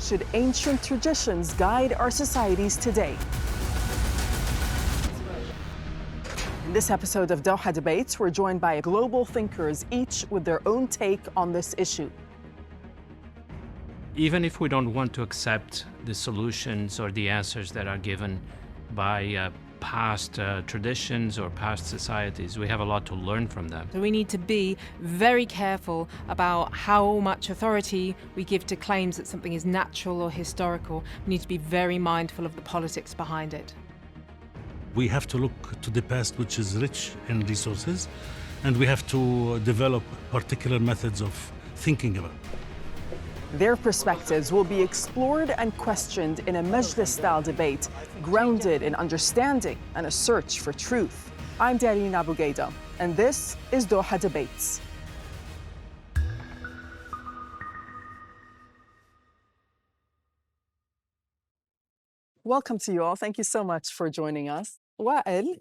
should ancient traditions guide our societies today? In this episode of Doha Debates, we're joined by global thinkers, each with their own take on this issue. Even if we don't want to accept the solutions or the answers that are given by past traditions or past societies, we have a lot to learn from them. So we need to be very careful about how much authority we give to claims that something is natural or historical. We need to be very mindful of the politics behind it. We have to look to the past, which is rich in resources, and we have to develop particular methods of thinking about it. Their perspectives will be explored and questioned in a Majlis-style debate, grounded in understanding and a search for truth. I'm Darine Abougaida, and this is Doha Debates. Welcome to you all. Thank you so much for joining us. Wael,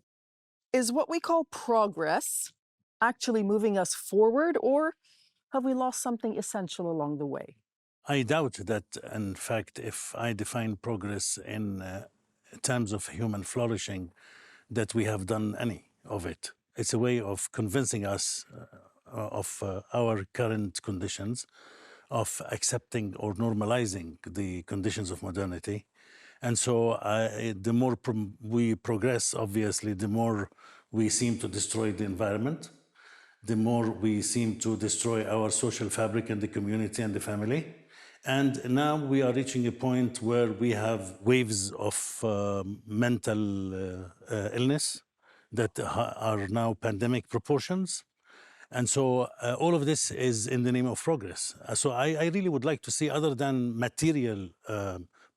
is what we call progress actually moving us forward, or have we lost something essential along the way? I doubt that, in fact, if I define progress in terms of human flourishing, that we have done any of it. It's a way of convincing us of our current conditions, of accepting or normalizing the conditions of modernity. And so the more we progress, obviously, the more we seem to destroy the environment, the more we seem to destroy our social fabric and the community and the family. And now we are reaching a point where we have waves of mental illness that are now pandemic proportions. And so all of this is in the name of progress. So I really would like to see, other than material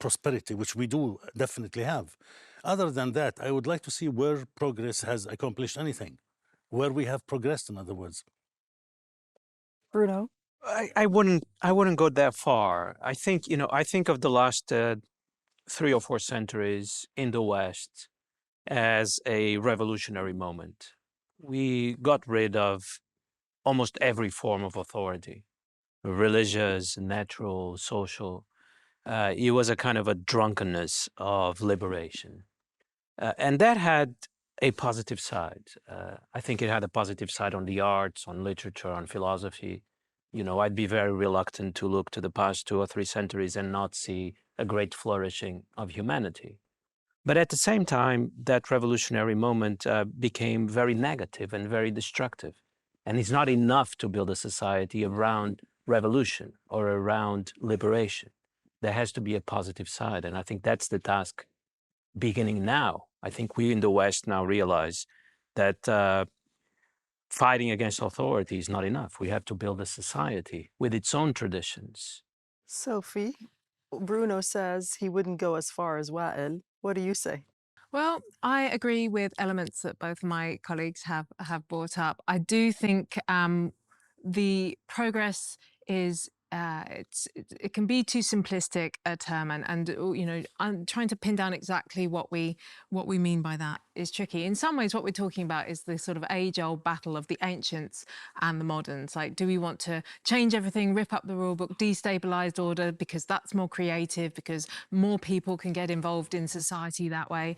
prosperity, which we do definitely have, other than that, I would like to see where progress has accomplished anything, where we have progressed, in other words. Bruno? I wouldn't go that far. I think of the last 3 or 4 centuries in the West as a revolutionary moment. We got rid of almost every form of authority, religious, natural, social. It was a kind of a drunkenness of liberation. And that had a positive side. I think it had a positive side on the arts, on literature, on philosophy. I'd be very reluctant to look to the past 2 or 3 centuries and not see a great flourishing of humanity. But at the same time, that revolutionary moment became very negative and very destructive. And it's not enough to build a society around revolution or around liberation. There has to be a positive side. And I think that's the task beginning now. I think we in the West now realize that fighting against authority is not enough. We have to build a society with its own traditions. Sophie, Bruno says he wouldn't go as far as Wael. What do you say? Well, I agree with elements that both my colleagues have brought up. I do think the progress is it can be too simplistic a term, and I'm trying to pin down exactly what we mean by that is tricky. In some ways, what we're talking about is the sort of age-old battle of the ancients and the moderns. Like, do we want to change everything, rip up the rule book, destabilize order because that's more creative, because more people can get involved in society that way?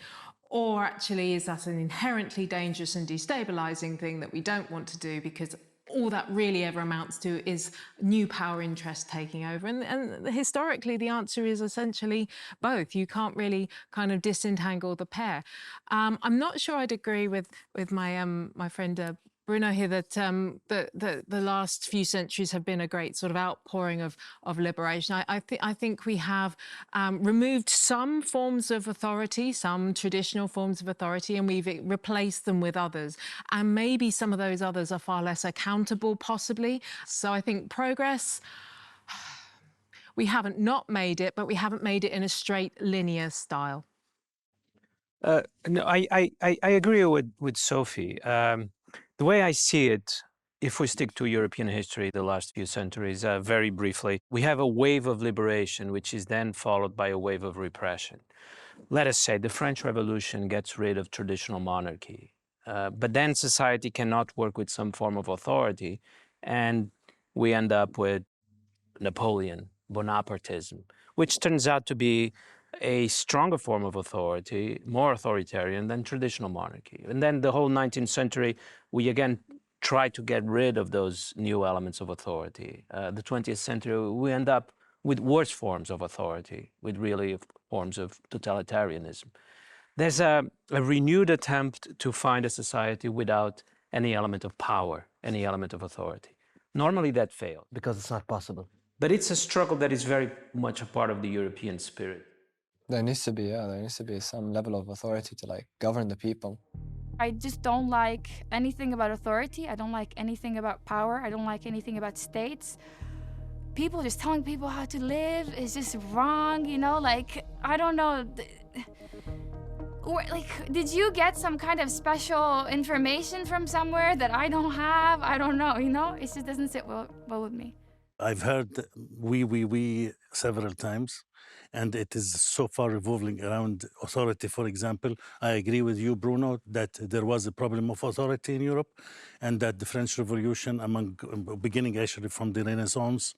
Or actually, is that an inherently dangerous and destabilizing thing that we don't want to do because all that really ever amounts to is new power interest taking over? And historically, the answer is essentially both. You can't really kind of disentangle the pair. I'm not sure I'd agree with my my friend Bruno here that the last few centuries have been a great sort of outpouring of liberation. I think we have removed some forms of authority, some traditional forms of authority, and we've replaced them with others. And maybe some of those others are far less accountable, possibly. So I think progress, we haven't not made it, but we haven't made it in a straight linear style. No, I agree with Sophie. The way I see it, if we stick to European history, the last few centuries, very briefly, we have a wave of liberation, which is then followed by a wave of repression. Let us say the French Revolution gets rid of traditional monarchy, but then society cannot work with some form of authority, and we end up with Napoleon, Bonapartism, which turns out to be a stronger form of authority, more authoritarian than traditional monarchy. And then the whole 19th century, we again try to get rid of those new elements of authority. The 20th century, we end up with worse forms of authority, with really forms of totalitarianism. There's a renewed attempt to find a society without any element of power, any element of authority. Normally that fails. Because it's not possible. But it's a struggle that is very much a part of the European spirit. There needs to be some level of authority to like govern the people. I just don't like anything about authority. I don't like anything about power. I don't like anything about states. People just telling people how to live is just wrong, you know, like, I don't know. Or, like, did you get some kind of special information from somewhere that I don't have? I don't know, you know? It just doesn't sit well with me. I've heard we several times, and it is so far revolving around authority. For example, I agree with you, Bruno, that there was a problem of authority in Europe, and that the French Revolution, beginning actually from the Renaissance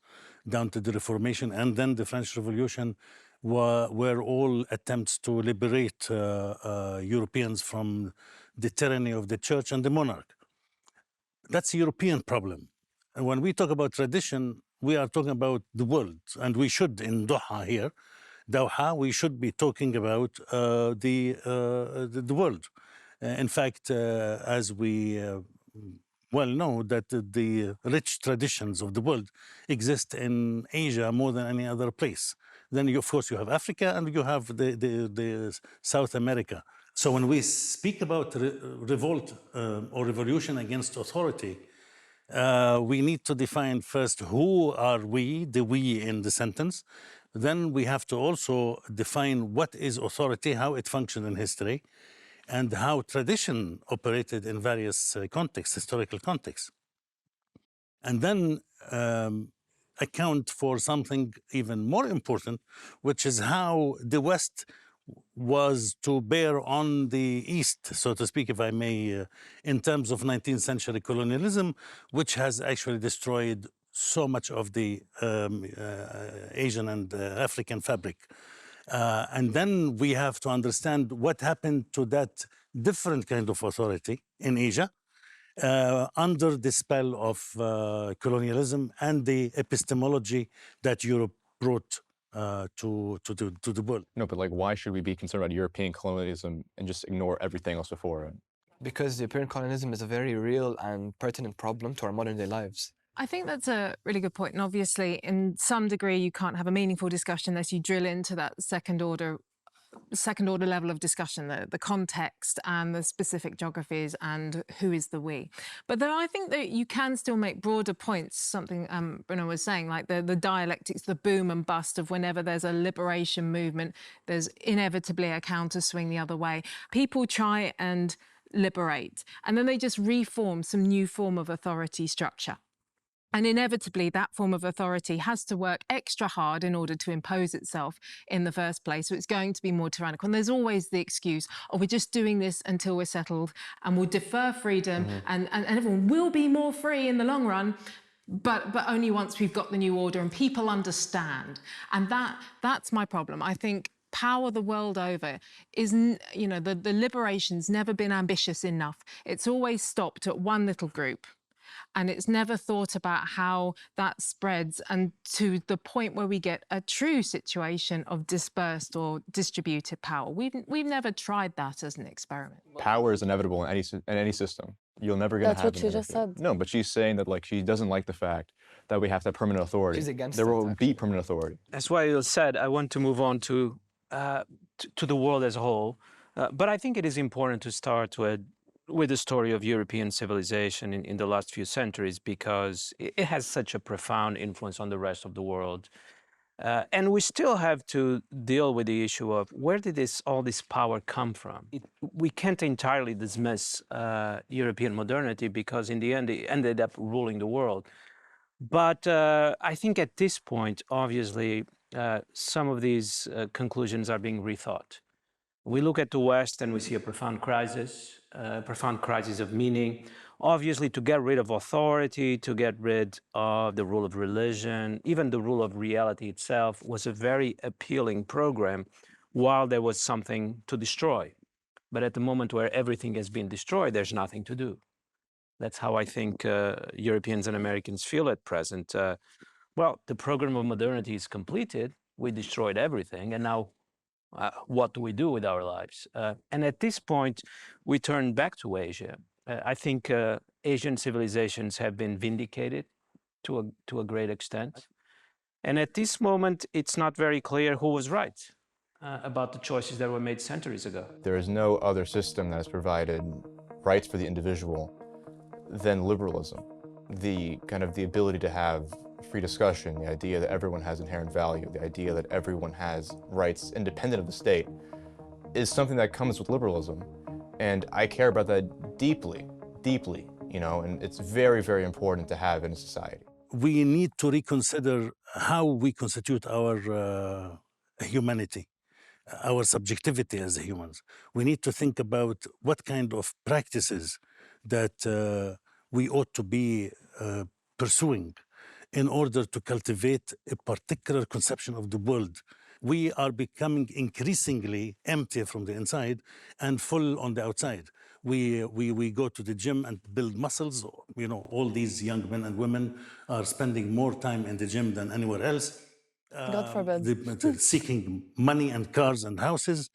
down to the Reformation, and then the French Revolution, were all attempts to liberate Europeans from the tyranny of the church and the monarch. That's a European problem. And when we talk about tradition, we are talking about the world, and we should, in Doha, we should be talking about the world. In fact, as we well know, that the rich traditions of the world exist in Asia more than any other place. Then, of course, you have Africa and you have the South America. So when we speak about revolt or revolution against authority, we need to define first who are we, the we in the sentence. Then we have to also define what is authority, how it functioned in history, and how tradition operated in various contexts, historical contexts. And then account for something even more important, which is how the West was to bear on the East, so to speak, if I may, in terms of 19th century colonialism, which has actually destroyed so much of the Asian and African fabric. And then we have to understand what happened to that different kind of authority in Asia under the spell of colonialism and the epistemology that Europe brought to the world. No, but like, why should we be concerned about European colonialism and just ignore everything else before it? Because European colonialism is a very real and pertinent problem to our modern day lives. I think that's a really good point. And obviously, in some degree, you can't have a meaningful discussion unless you drill into that second order level of discussion, the context and the specific geographies and who is the we. But then I think that you can still make broader points, something Bruno was saying, like the dialectics, the boom and bust of whenever there's a liberation movement, there's inevitably a counterswing the other way. People try and liberate, and then they just reform some new form of authority structure. And inevitably, that form of authority has to work extra hard in order to impose itself in the first place. So it's going to be more tyrannical. And there's always the excuse, oh, we're just doing this until we're settled and we'll defer freedom and everyone will be more free in the long run, but only once we've got the new order and people understand. And that's my problem. I think power the world over is, you know, the liberation's never been ambitious enough. It's always stopped at one little group. And it's never thought about how that spreads and to the point where we get a true situation of dispersed or distributed power. We've never tried that as an experiment. Power is inevitable in any system. You'll never get. That's what she just said. No, but she's saying that like she doesn't like the fact that we have to have permanent authority. She's against there it, will actually. be permanent authority. That's why you said I want to move on to the world as a whole. But I think it is important to start with the story of European civilization in the last few centuries, because it has such a profound influence on the rest of the world. And we still have to deal with the issue of where did all this power come from? We can't entirely dismiss European modernity because in the end it ended up ruling the world. But I think at this point, obviously, some of these conclusions are being rethought. We look at the West and we see a profound crisis of meaning. Obviously, to get rid of authority, to get rid of the rule of religion, even the rule of reality itself was a very appealing program while there was something to destroy. But at the moment where everything has been destroyed, there's nothing to do. That's how I think Europeans and Americans feel at present. Well, the program of modernity is completed. We destroyed everything. And now what do we do with our lives? And at this point, we turn back to Asia. I think Asian civilizations have been vindicated to a great extent. And at this moment, it's not very clear who was right about the choices that were made centuries ago. There is no other system that has provided rights for the individual than liberalism. The ability to have free discussion, the idea that everyone has inherent value, the idea that everyone has rights independent of the state, is something that comes with liberalism. And I care about that deeply, deeply, and it's very, very important to have in a society. We need to reconsider how we constitute our humanity, our subjectivity as humans. We need to think about what kind of practices that we ought to be pursuing in order to cultivate a particular conception of the world. We are becoming increasingly empty from the inside and full on the outside. We go to the gym and build muscles. All these young men and women are spending more time in the gym than anywhere else. God forbid. Seeking money and cars and houses.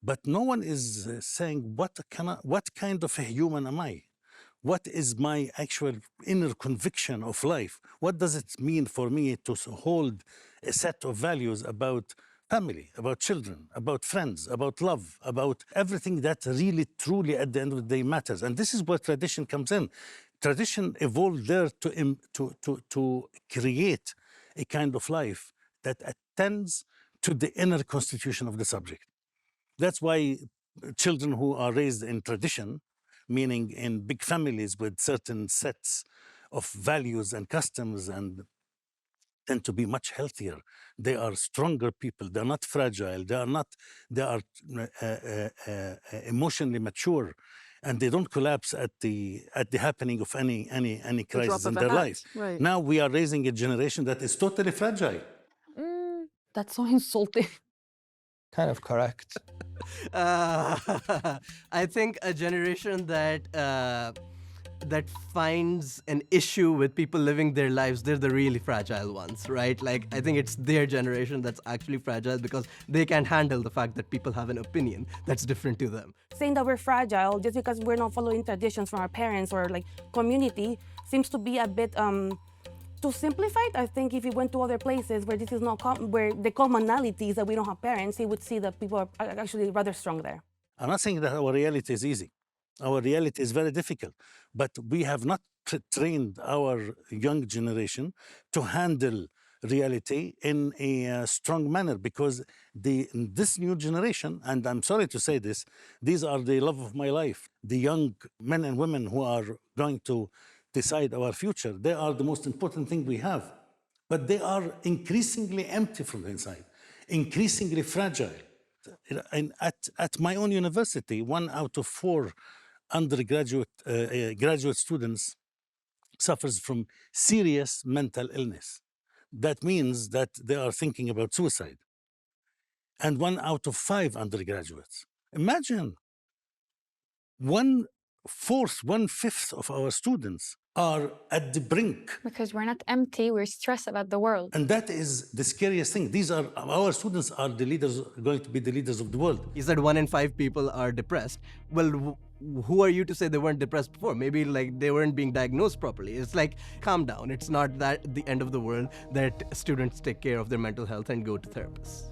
But no one is saying, what kind of a human am I? What is my actual inner conviction of life? What does it mean for me to hold a set of values about family, about children, about friends, about love, about everything that really, truly, at the end of the day, matters? And this is where tradition comes in. Tradition evolved there to create a kind of life that attends to the inner constitution of the subject. That's why children who are raised in tradition, meaning in big families with certain sets of values and customs, and tend to be much healthier. They are stronger people. They're not fragile. They are emotionally mature, and they don't collapse at the happening of any crisis in their life. Right. Now we are raising a generation that is totally fragile. That's so insulting. Kind of correct. I think a generation that finds an issue with people living their lives, they're the really fragile ones, right? Like, I think it's their generation that's actually fragile because they can't handle the fact that people have an opinion that's different to them. Saying that we're fragile just because we're not following traditions from our parents or like community seems to be a bit too simplified. I think if you went to other places where this is not where the commonalities that we don't have parents, you would see that people are actually rather strong there. I'm not saying that our reality is easy. Our reality is very difficult, but we have not trained our young generation to handle reality in a strong manner, because this new generation, and I'm sorry to say this, these are the love of my life. The young men and women who are going to decide our future, they are the most important thing we have. But they are increasingly empty from the inside, increasingly fragile. And at my own university, 1 out of 4 graduate students suffers from serious mental illness. That means that they are thinking about suicide. And 1 out of 5 undergraduates. Imagine 1/5 of our students are at the brink. Because we're not empty, we're stressed about the world. And that is the scariest thing. Our students are the leaders, going to be the leaders of the world. He said 1 in 5 people are depressed. Well, who are you to say they weren't depressed before? Maybe like they weren't being diagnosed properly. It's like, calm down. It's not that the end of the world that students take care of their mental health and go to therapists,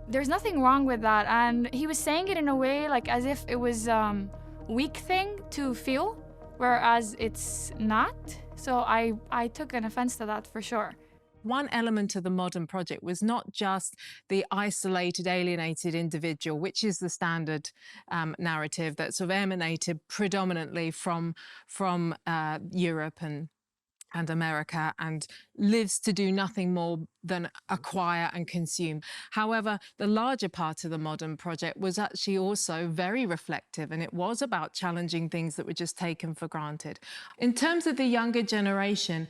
There's nothing wrong with that. And he was saying it in a way like as if it was weak thing to feel, whereas it's not. So I took an offense to that for sure. One element of the modern project was not just the isolated, alienated individual, which is the standard narrative that sort of emanated predominantly from Europe and America and lives to do nothing more than acquire and consume. However, the larger part of the modern project was actually also very reflective, and it was about challenging things that were just taken for granted. In terms of the younger generation,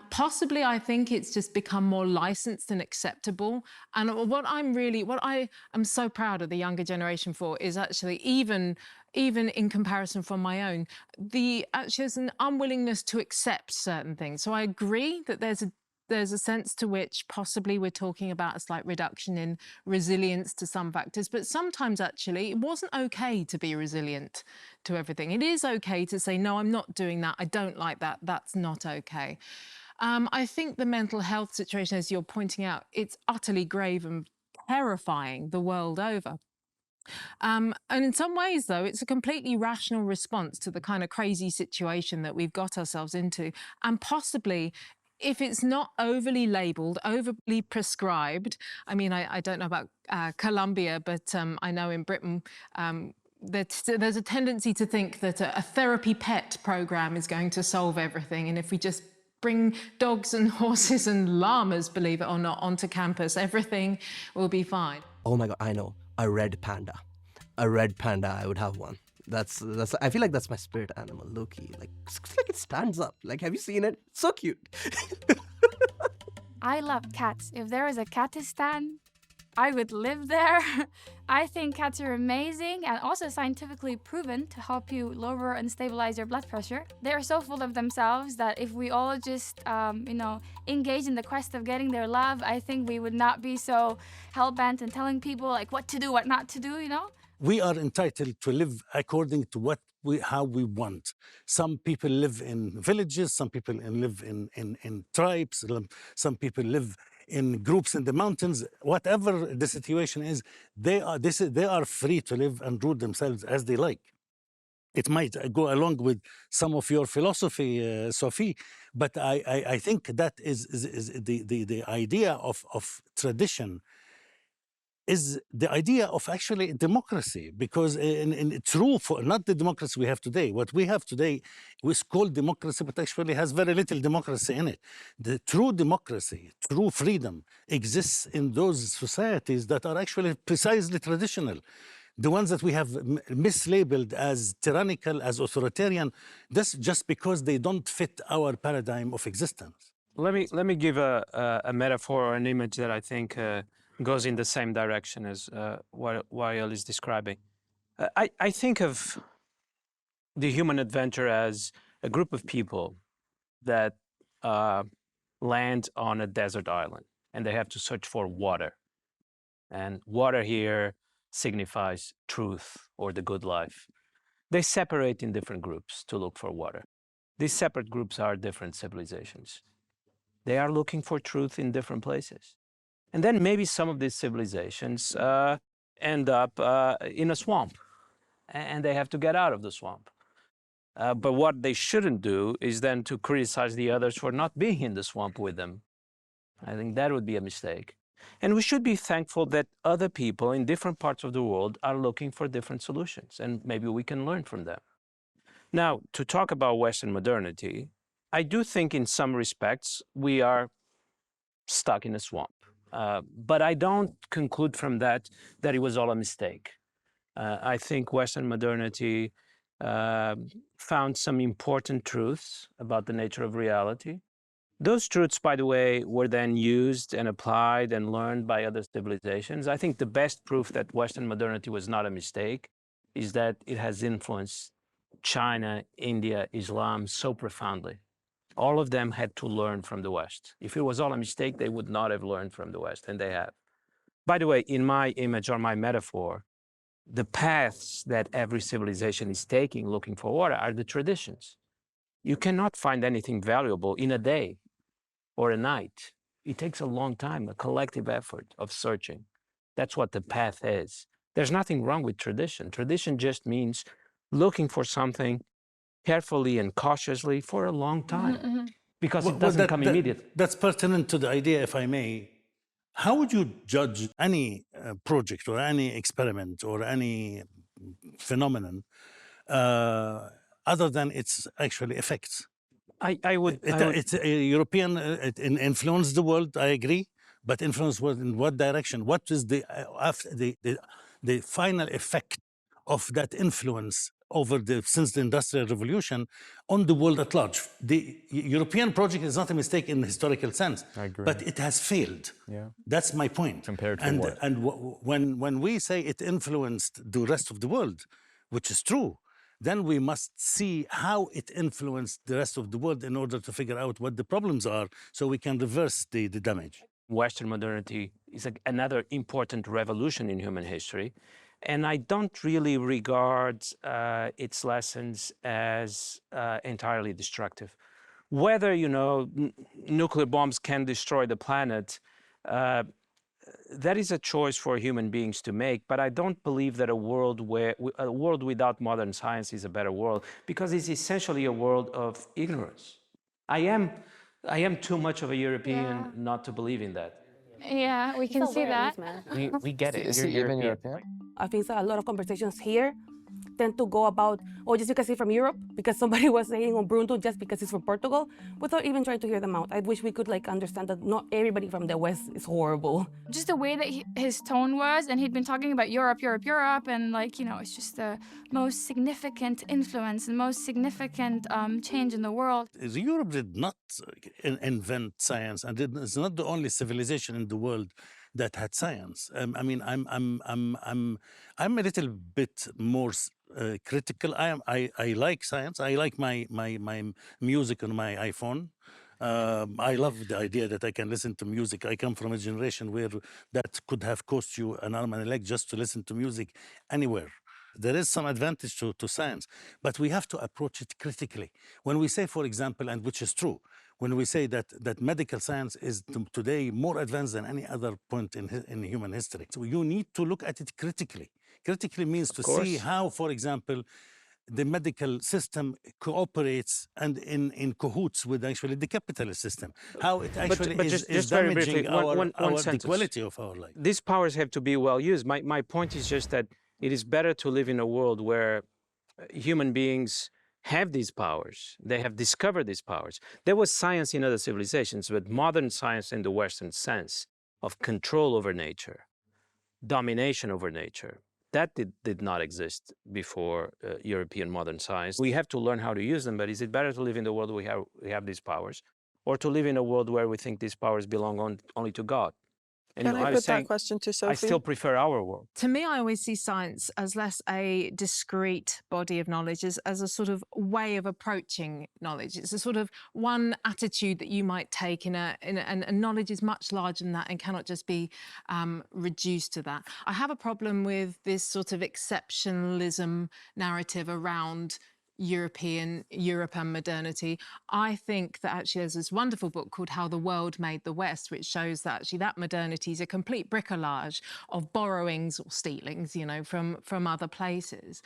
possibly I think it's just become more licensed and acceptable. And what I am so proud of the younger generation for is actually even in comparison from my own, there's an unwillingness to accept certain things. So I agree that there's a sense to which possibly we're talking about a slight reduction in resilience to some factors, but sometimes actually it wasn't okay to be resilient to everything. It is okay to say, no, I'm not doing that, I don't like that, that's not okay. I think the mental health situation, as you're pointing out, it's utterly grave and terrifying the world over. And in some ways, though, it's a completely rational response to the kind of crazy situation that we've got ourselves into. And possibly, if it's not overly labelled, overly prescribed, I mean, I don't know about Colombia, but I know in Britain, there's a tendency to think that a therapy pet program is going to solve everything. And if we just bring dogs and horses and llamas, believe it or not, onto campus, everything will be fine. Oh my God, I know. A red panda. A red panda, I would have one. That's I feel like that's my spirit animal, low-key. Like, it's like it stands up. Like, have you seen it? So cute. I love cats. If there was a Catistan, I would live there. I think cats are amazing and also scientifically proven to help you lower and stabilize your blood pressure. They are so full of themselves that if we all just, engage in the quest of getting their love, I think we would not be so hell-bent and telling people like what to do, what not to do, We are entitled to live according to how we want. Some people live in villages, some people live in tribes, some people live in groups in the mountains. Whatever the situation is, they are free to live and rule themselves as they like. It might go along with some of your philosophy, Sophie, but I think that is the idea of tradition is the idea of actually democracy, because in true, not the democracy we have today. What we have today is called democracy, but actually has very little democracy in it. The true democracy, true freedom exists in those societies that are actually precisely traditional. The ones that we have mislabeled as tyrannical, as authoritarian, that's just because they don't fit our paradigm of existence. Let me give a metaphor or an image that I think goes in the same direction as what Wael is describing. I think of the human adventure as a group of people that land on a desert island, and they have to search for water. And water here signifies truth or the good life. They separate in different groups to look for water. These separate groups are different civilizations. They are looking for truth in different places. And then maybe some of these civilizations end up in a swamp, and they have to get out of the swamp. But what they shouldn't do is then to criticize the others for not being in the swamp with them. I think that would be a mistake. And we should be thankful that other people in different parts of the world are looking for different solutions, and maybe we can learn from them. Now, to talk about Western modernity, I do think in some respects we are stuck in a swamp. But I don't conclude from that it was all a mistake. I think Western modernity found some important truths about the nature of reality. Those truths, by the way, were then used and applied and learned by other civilizations. I think the best proof that Western modernity was not a mistake is that it has influenced China, India, Islam so profoundly. All of them had to learn from the West. If it was all a mistake, they would not have learned from the West, and they have. By the way, in my image or my metaphor, the paths that every civilization is taking looking for water are the traditions. You cannot find anything valuable in a day or a night. It takes a long time, a collective effort of searching. That's what the path is. There's nothing wrong with tradition. Tradition just means looking for something carefully and cautiously for a long time, because it doesn't come immediately. That's pertinent to the idea, if I may. How would you judge any project or any experiment or any phenomenon other than its actually effects? I would. It's a European, it influenced the world, I agree, but influence was in what direction? What is the final effect of that influence over since the Industrial Revolution on the world at large? The European project is not a mistake in the historical sense, I agree. but it has failed. Yeah. That's my point. Compared to what? And when we say it influenced the rest of the world, which is true, then we must see how it influenced the rest of the world in order to figure out what the problems are so we can reverse the damage. Western modernity is another important revolution in human history. And I don't really regard its lessons as entirely destructive. Whether, nuclear bombs can destroy the planet, that is a choice for human beings to make, but I don't believe that a world without modern science is a better world, because it's essentially a world of ignorance. I am too much of a European not to believe in that. Yeah, we can see that. We get it. Is You're he even European? European? I think a lot of conversations here tend to go about, oh, just because he's from Europe, because somebody was saying Ubuntu just because he's from Portugal, without even trying to hear them out. I wish we could understand that not everybody from the West is horrible. Just the way that his tone was, and he'd been talking about Europe, and it's just the most significant influence and most significant change in the world. Europe did not invent science, and it's not the only civilization in the world that had science. I mean, I'm a little bit more critical. I like science. I like my music on my iPhone. I love the idea that I can listen to music. I come from a generation where that could have cost you an arm and a leg just to listen to music anywhere. There is some advantage to science, but we have to approach it critically. When we say, for example, and which is true, when we say that medical science is today more advanced than any other point in human history, so you need to look at it critically. Critically means to see how, for example, the medical system cooperates and in cahoots with actually the capitalist system. How it actually is damaging the quality of our life. These powers have to be well used. My point is just that it is better to live in a world where human beings have these powers. They have discovered these powers. There was science in other civilizations, but modern science in the Western sense of control over nature, domination over nature, that did not exist before European modern science. We have to learn how to use them, but is it better to live in the world where we have these powers, or to live in a world where we think these powers belong only to God? And Can I put that question to Sophie? I still prefer our world. To me, I always see science as less a discrete body of knowledge, as a sort of way of approaching knowledge. It's a sort of one attitude that you might take and knowledge is much larger than that and cannot just be reduced to that. I have a problem with this sort of exceptionalism narrative around Europe and modernity. I think that actually there's this wonderful book called How the World Made the West, which shows that actually that modernity is a complete bricolage of borrowings or stealings, from other places.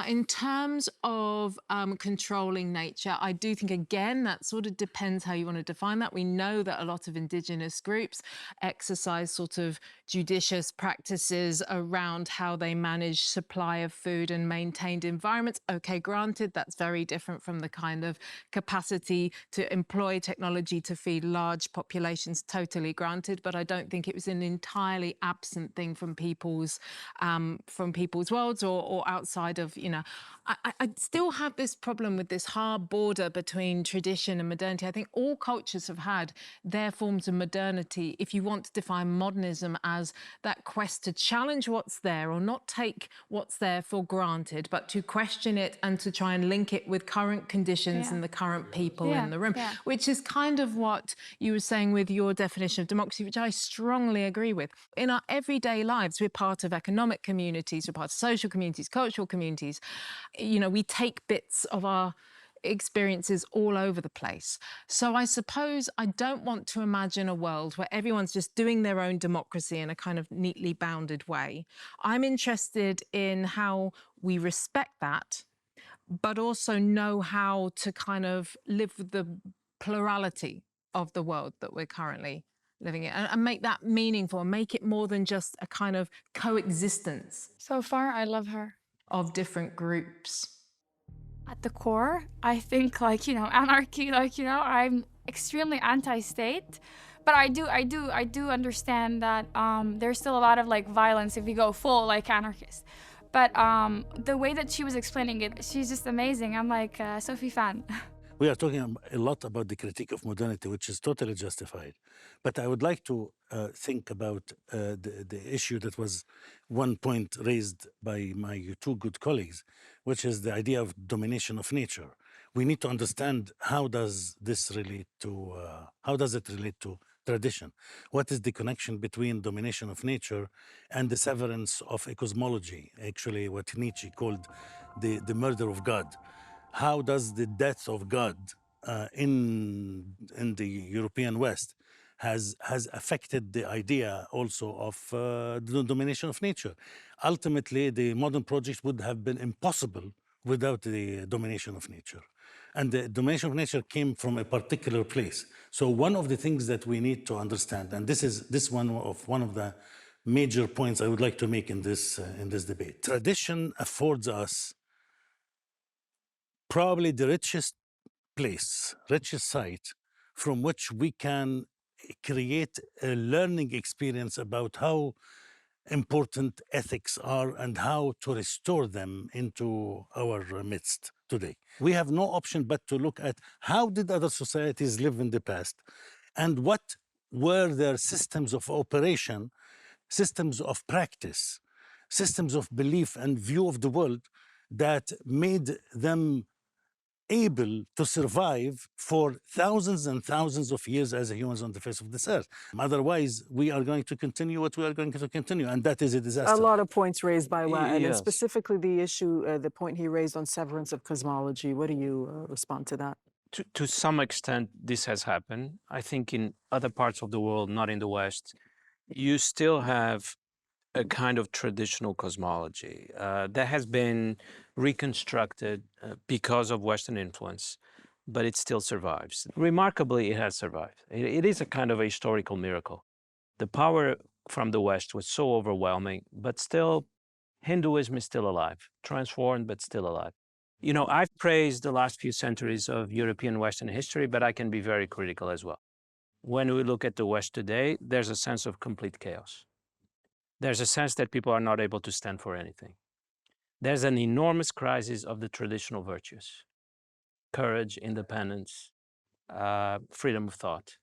In terms of controlling nature, I do think, again, that sort of depends how you want to define that. We know that a lot of indigenous groups exercise sort of judicious practices around how they manage supply of food and maintained environments. Okay, granted, that's very different from the kind of capacity to employ technology to feed large populations, totally granted, but I don't think it was an entirely absent thing from people's worlds or outside of, I still have this problem with this hard border between tradition and modernity. I think all cultures have had their forms of modernity. If you want to define modernism as that quest to challenge what's there or not take what's there for granted, but to question it and to try and link it with current conditions and the current people in the room, which is kind of what you were saying with your definition of democracy, which I strongly agree with. In our everyday lives, we're part of economic communities, we're part of social communities, cultural communities. We take bits of our experiences all over the place. So I suppose I don't want to imagine a world where everyone's just doing their own democracy in a kind of neatly bounded way. I'm interested in how we respect that, but also know how to kind of live with the plurality of the world that we're currently living in and make that meaningful and make it more than just a kind of coexistence. So far, I love her. Of different groups. At the core, I think like, anarchy, like, I'm extremely anti-state, but I do understand that there's still a lot of like violence if you go full like anarchist. But the way that she was explaining it, she's just amazing. I'm like a Sophie fan. We are talking a lot about the critique of modernity, which is totally justified. But I would like to think about the issue that was one point raised by my two good colleagues, which is the idea of domination of nature. We need to understand how does this relate to how does it relate to tradition? What is the connection between domination of nature and the severance of a cosmology? Actually, what Nietzsche called the murder of God. How does the death of God in the European West has affected the idea also of the domination of nature? Ultimately, the modern project would have been impossible without the domination of nature. And the domination of nature came from a particular place. So one of the things that we need to understand, and this is one of the major points I would like to make in this debate. Tradition affords us probably the richest place, richest site from which we can create a learning experience about how important ethics are and how to restore them into our midst today. We have no option but to look at how did other societies live in the past and what were their systems of operation, systems of practice, systems of belief and view of the world that made them able to survive for thousands and thousands of years as humans on the face of this earth. Otherwise, we are going to continue what we are going to continue, and that is a disaster. A lot of points raised by Wael, and Yes. specifically the issue, the point he raised on severance of cosmology. What do you respond to that? To some extent, this has happened. I think in other parts of the world, not in the West, you still have a kind of traditional cosmology that has been reconstructed because of Western influence, but it still survives. Remarkably, it has survived. It is a kind of a historical miracle. The power from the West was so overwhelming, but still, Hinduism is still alive, transformed, but still alive. You know, I've praised the last few centuries of European Western history, but I can be very critical as well. When we look at the West today, there's a sense of complete chaos. There's a sense that people are not able to stand for anything. There's an enormous crisis of the traditional virtues: courage, independence, freedom of thought.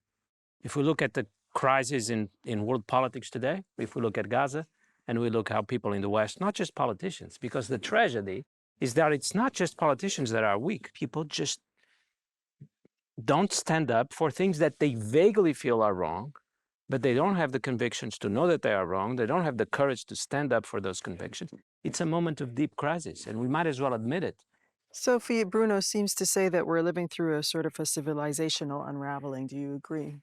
If we look at the crisis in world politics today, if we look at Gaza, and we look how people in the West, not just politicians, because the tragedy is that it's not just politicians that are weak. People just don't stand up for things that they vaguely feel are wrong, but they don't have the convictions to know that they are wrong. They don't have the courage to stand up for those convictions. It's a moment of deep crisis, and we might as well admit it. Sophie, Bruno seems to say that we're living through a sort of a civilizational unraveling. Do you agree?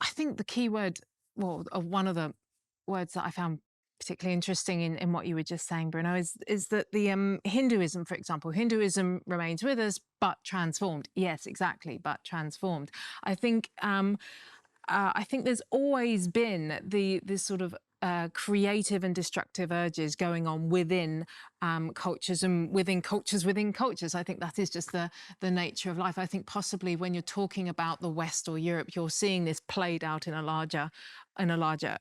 I think the key word, well, one of the words that I found particularly interesting in what you were just saying, Bruno, is that the Hinduism, for example, Hinduism remains with us, but transformed. Yes, exactly, but transformed. I think there's always been this sort of creative and destructive urges going on within cultures and within cultures. I think that is just the nature of life. I think possibly when you're talking about the West or Europe, you're seeing this played out in a larger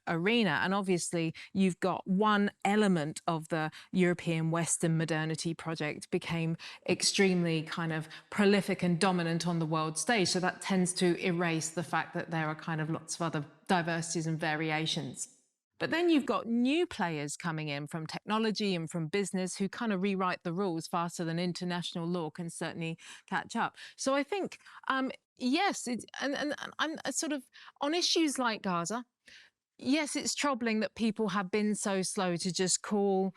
arena. And obviously, you've got one element of the European Western modernity project became extremely kind of prolific and dominant on the world stage. So that tends to erase the fact that there are kind of lots of other diversities and variations. But then you've got new players coming in from technology and from business who kind of rewrite the rules faster than international law can certainly catch up. So I think, yes, and I'm sort of on issues like Gaza. Yes, it's troubling that people have been so slow to just call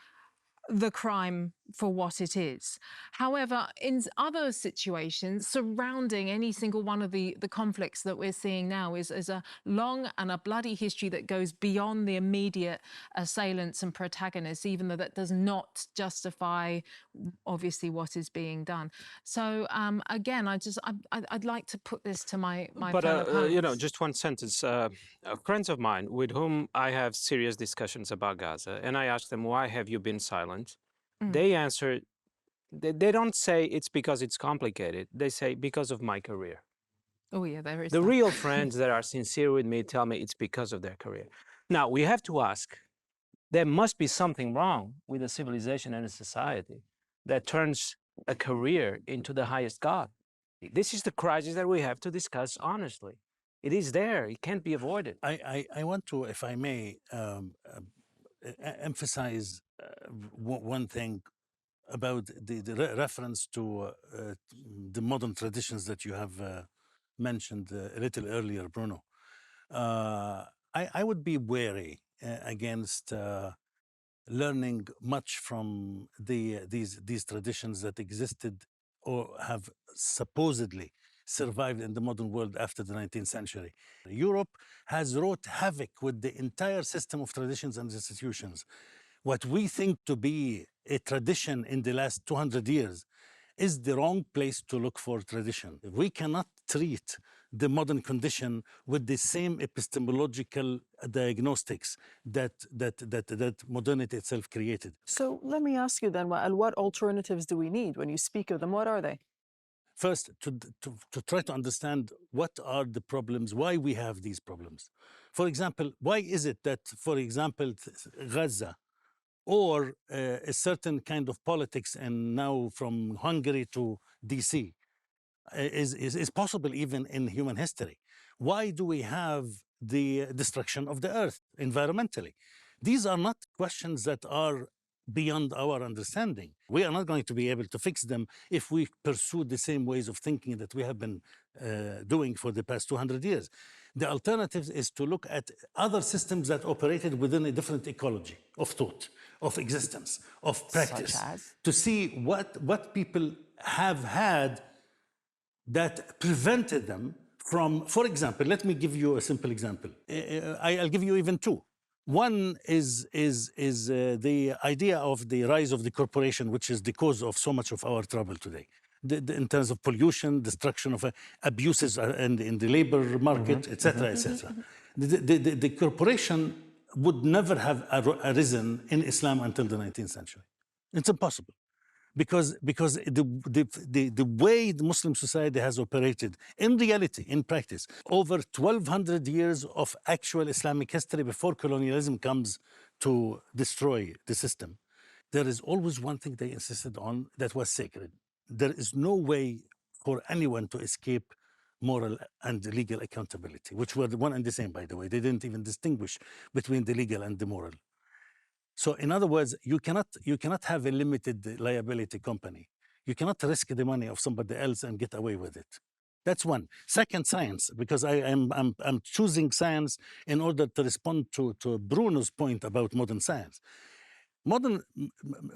the crime for what it is. However, in other situations surrounding any single one of the conflicts that we're seeing now is a long and a bloody history that goes beyond the immediate assailants and protagonists, even though that does not justify obviously what is being done. So again, I'd like to put this to my fellow panelists. You know, just one sentence. Friends of mine with whom I have serious discussions about Gaza, and I ask them, why have you been silent? They answer They don't say it's because it's complicated. They say because of my career. Oh yeah, there is The that. real friends that are sincere with me tell me it's because of their career. Now, we have to ask, there must be something wrong with a civilization and a society that turns a career into the highest God. This is the crisis that we have to discuss honestly. It is there. It can't be avoided. I want to, if I may, emphasize one thing about the reference to the modern traditions that you have mentioned a little earlier, Bruno. I would be wary against learning much from these traditions that existed or have supposedly survived in the modern world after the 19th century. Europe has wrought havoc with the entire system of traditions and institutions. What we think to be a tradition in the last 200 years is the wrong place to look for tradition. We cannot treat the modern condition with the same epistemological diagnostics that modernity itself created. So let me ask you then, Wael, what alternatives do we need? When you speak of them, what are they? First, to try to understand what are the problems, why we have these problems. For example, why is it that, for example, Gaza or a certain kind of politics, and now from Hungary to DC, is possible even in human history? Why do we have the destruction of the earth environmentally? These are not questions that are beyond our understanding. We are not going to be able to fix them if we pursue the same ways of thinking that we have been doing for the past 200 years. The alternative is to look at other systems that operated within a different ecology of thought, of existence, of practice, to see what people have had that prevented them from, for example, let me give you a simple example. I'll give you even two. One is the idea of the rise of the corporation, which is the cause of so much of our trouble today. In terms of pollution, destruction of abuses in the labor market, etc., etc. The corporation would never have arisen in Islam until the 19th century. It's impossible. Because the way the Muslim society has operated in reality, in practice, over 1,200 years of actual Islamic history before colonialism comes to destroy the system, there is always one thing they insisted on that was sacred. There is no way for anyone to escape moral and legal accountability, which were the one and the same, by the way. They didn't even distinguish between the legal and the moral. So in other words, you cannot have a limited liability company. You cannot risk the money of somebody else and get away with it. That's one. Second, science, because I'm choosing science in order to respond to Bruno's point about modern science. Modern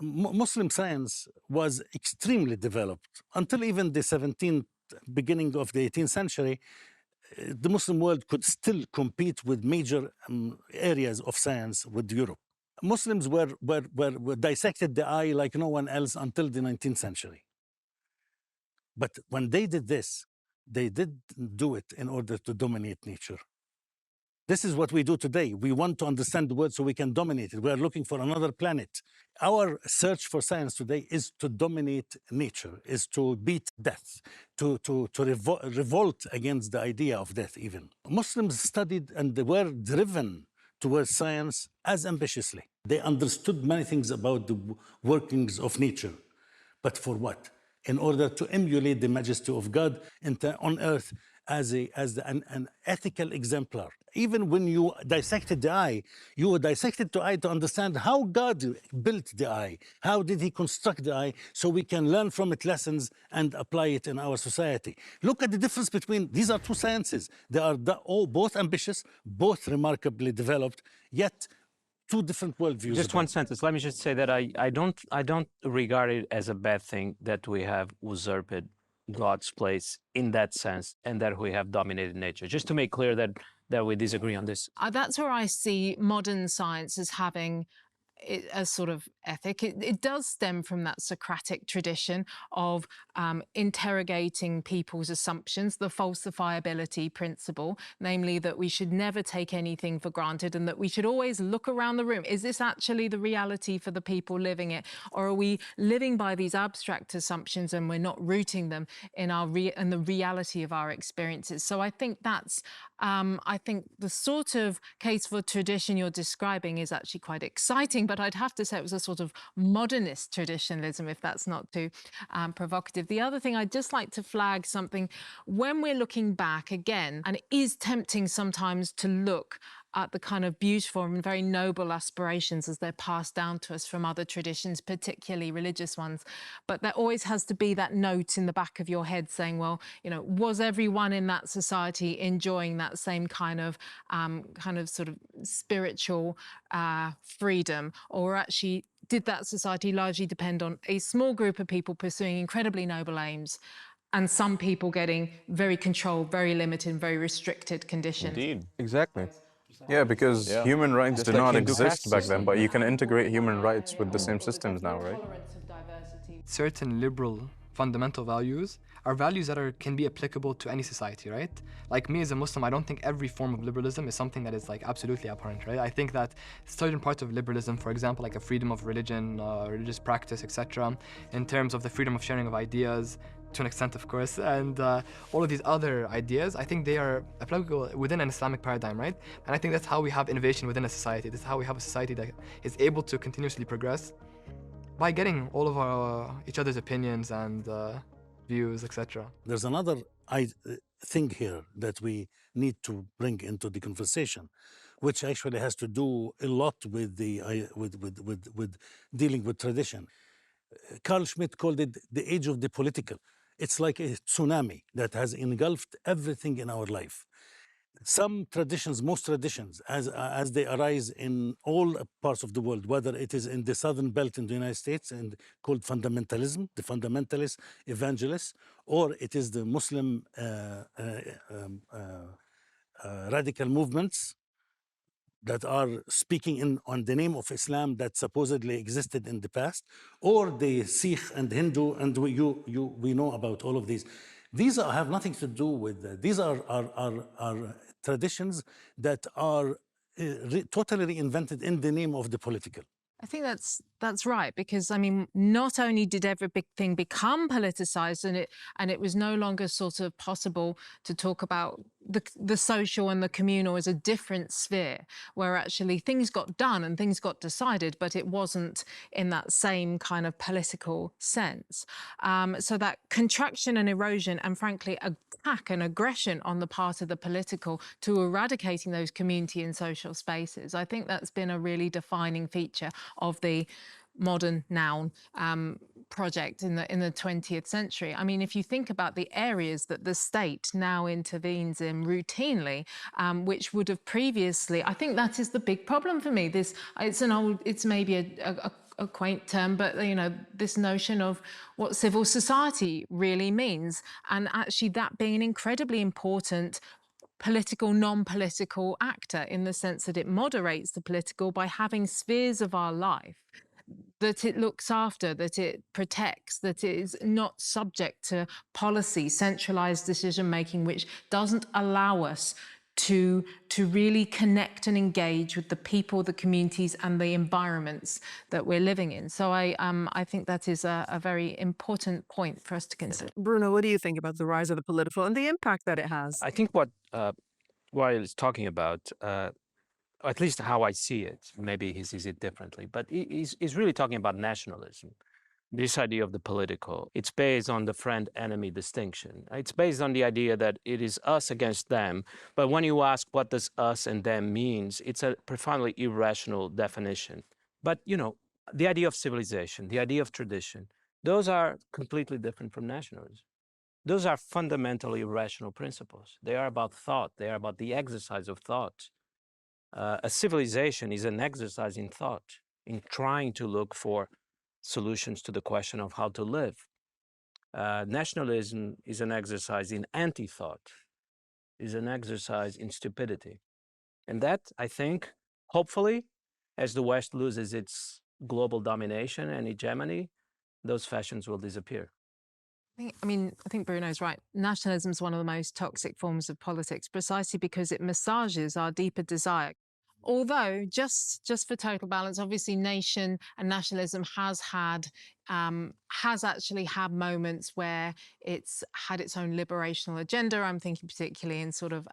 Muslim science was extremely developed until even the 17th, beginning of the 18th century. The Muslim world could still compete with major areas of science with Europe. Muslims were dissected the eye like no one else until the 19th century. But when they did this, they didn't do it in order to dominate nature. This is what we do today. We want to understand the world so we can dominate it. We are looking for another planet. Our search for science today is to dominate nature, is to beat death, to revolt against the idea of death even. Muslims studied and they were driven towards science as ambitiously. They understood many things about the workings of nature. But for what? In order to emulate the majesty of God on earth as an ethical exemplar. Even when you dissected the eye, you dissected the eye to understand how God built the eye. How did he construct the eye so we can learn from it lessons and apply it in our society. Look at the difference between, these are two sciences. They are both ambitious, both remarkably developed, yet two different worldviews. Just one sentence. Let me just say that I don't regard it as a bad thing that we have usurped God's place in that sense and that we have dominated nature. Just to make clear that we disagree on this. That's where I see modern science as having a sort of ethic. It does stem from that Socratic tradition of interrogating people's assumptions, the falsifiability principle, namely that we should never take anything for granted and that we should always look around the room. Is this actually the reality for the people living it? Or are we living by these abstract assumptions and we're not rooting them in in the reality of our experiences? So I think that's, I think the sort of case for tradition you're describing is actually quite exciting, but I'd have to say it was a sort of modernist traditionalism, if that's not too provocative. The other thing I'd just like to flag something, when we're looking back again, and it is tempting sometimes to look at the kind of beautiful and very noble aspirations as they're passed down to us from other traditions, particularly religious ones. But there always has to be that note in the back of your head saying, well, you know, was everyone in that society enjoying that same kind of sort of spiritual freedom? Or actually, did that society largely depend on a small group of people pursuing incredibly noble aims and some people getting very controlled, very limited, very restricted conditions? Indeed. Exactly. Yeah, because human rights Just did like not Hindu exist caste back then, system, but yeah. you can integrate human rights with the same systems now, right? Certain liberal fundamental values are values that can be applicable to any society, right? Like me as a Muslim, I don't think every form of liberalism is something that is like absolutely abhorrent, right? I think that certain parts of liberalism, for example, like a freedom of religion, religious practice, etc., in terms of the freedom of sharing of ideas, to an extent, of course, and all of these other ideas, I think they are applicable within an Islamic paradigm, right? And I think that's how we have innovation within a society. This is how we have a society that is able to continuously progress by getting all of our each other's opinions and views, etc. There's another thing here that we need to bring into the conversation, which actually has to do a lot with with dealing with tradition. Carl Schmitt called it the age of the political. It's like a tsunami that has engulfed everything in our life. Some traditions, most traditions, as they arise in all parts of the world, whether it is in the southern belt in the United States and called fundamentalism, the fundamentalist evangelists, or it is the Muslim radical movements that are speaking on the name of Islam that supposedly existed in the past, or the Sikh and Hindu, and we know about all of these. These have nothing to do with these are traditions that are totally reinvented in the name of the political. I think that's right, because I mean, not only did every big thing become politicized, and it was no longer sort of possible to talk about the social and the communal as a different sphere, where actually things got done and things got decided, but it wasn't in that same kind of political sense. So that contraction and erosion, and frankly, attack and aggression on the part of the political to eradicating those community and social spaces, I think that's been a really defining feature of the modern noun project in the 20th century. I mean, if you think about the areas that the state now intervenes in routinely, which would have previously, I think that is the big problem for me. It's maybe a quaint term, but you know, this notion of what civil society really means, and actually that being an incredibly important political, non-political actor, in the sense that it moderates the political by having spheres of our life that it looks after, that it protects, that it is not subject to policy, centralized decision-making, which doesn't allow us to really connect and engage with the people, the communities, and the environments that we're living in. So I think that is a very important point for us to consider. Bruno, what do you think about the rise of the political and the impact that it has? I think what Wael is talking about, at least how I see it, maybe he sees it differently, but he's really talking about nationalism. This idea of the political, it's based on the friend-enemy distinction. It's based on the idea that it is us against them, but when you ask what does us and them means, it's a profoundly irrational definition. But, you know, the idea of civilization, the idea of tradition, those are completely different from nationalism. Those are fundamentally irrational principles. They are about thought. They are about the exercise of thought. A civilization is an exercise in thought, in trying to look for solutions to the question of how to live. Nationalism is an exercise in anti-thought, is an exercise in stupidity. And that, I think, hopefully, As the West loses its global domination and hegemony, those fashions will disappear. I think Bruno's right. Nationalism is one of the most toxic forms of politics, precisely because it massages our deeper desire. Although, just for total balance, obviously, nation and nationalism has actually had moments where it's had its own liberational agenda. I'm thinking particularly in sort of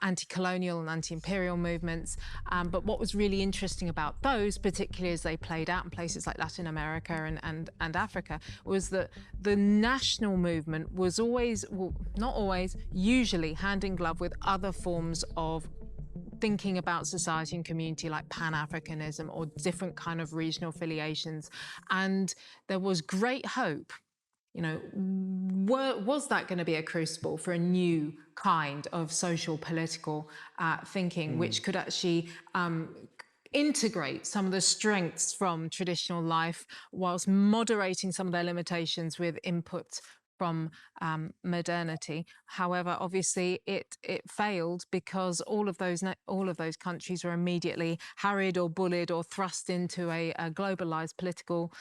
anti-colonial and anti-imperial movements. But what was really interesting about those, particularly as they played out in places like Latin America and Africa, was that the national movement was always, well, not always, usually hand in glove with other forms of thinking about society and community, like Pan-Africanism or different kind of regional affiliations. And there was great hope, you know, was that going to be a crucible for a new kind of social political thinking, which could actually integrate some of the strengths from traditional life whilst moderating some of their limitations with input from modernity. However, obviously, it failed because all of those countries were immediately harried or bullied or thrust into a globalized political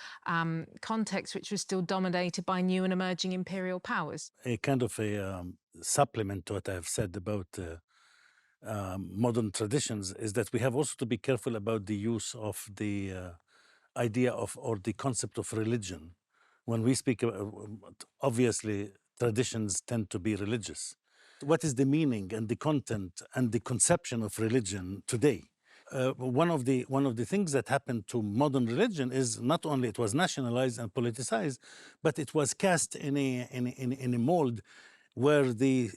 context, which was still dominated by new and emerging imperial powers. A kind of a supplement to what I've said about modern traditions is that we have also to be careful about the use of the idea of or the concept of religion. When we speak, obviously, traditions tend to be religious. What is the meaning and the content and the conception of religion today? One of the things that happened to modern religion is not only it was nationalized and politicized, but it was cast in a mold where the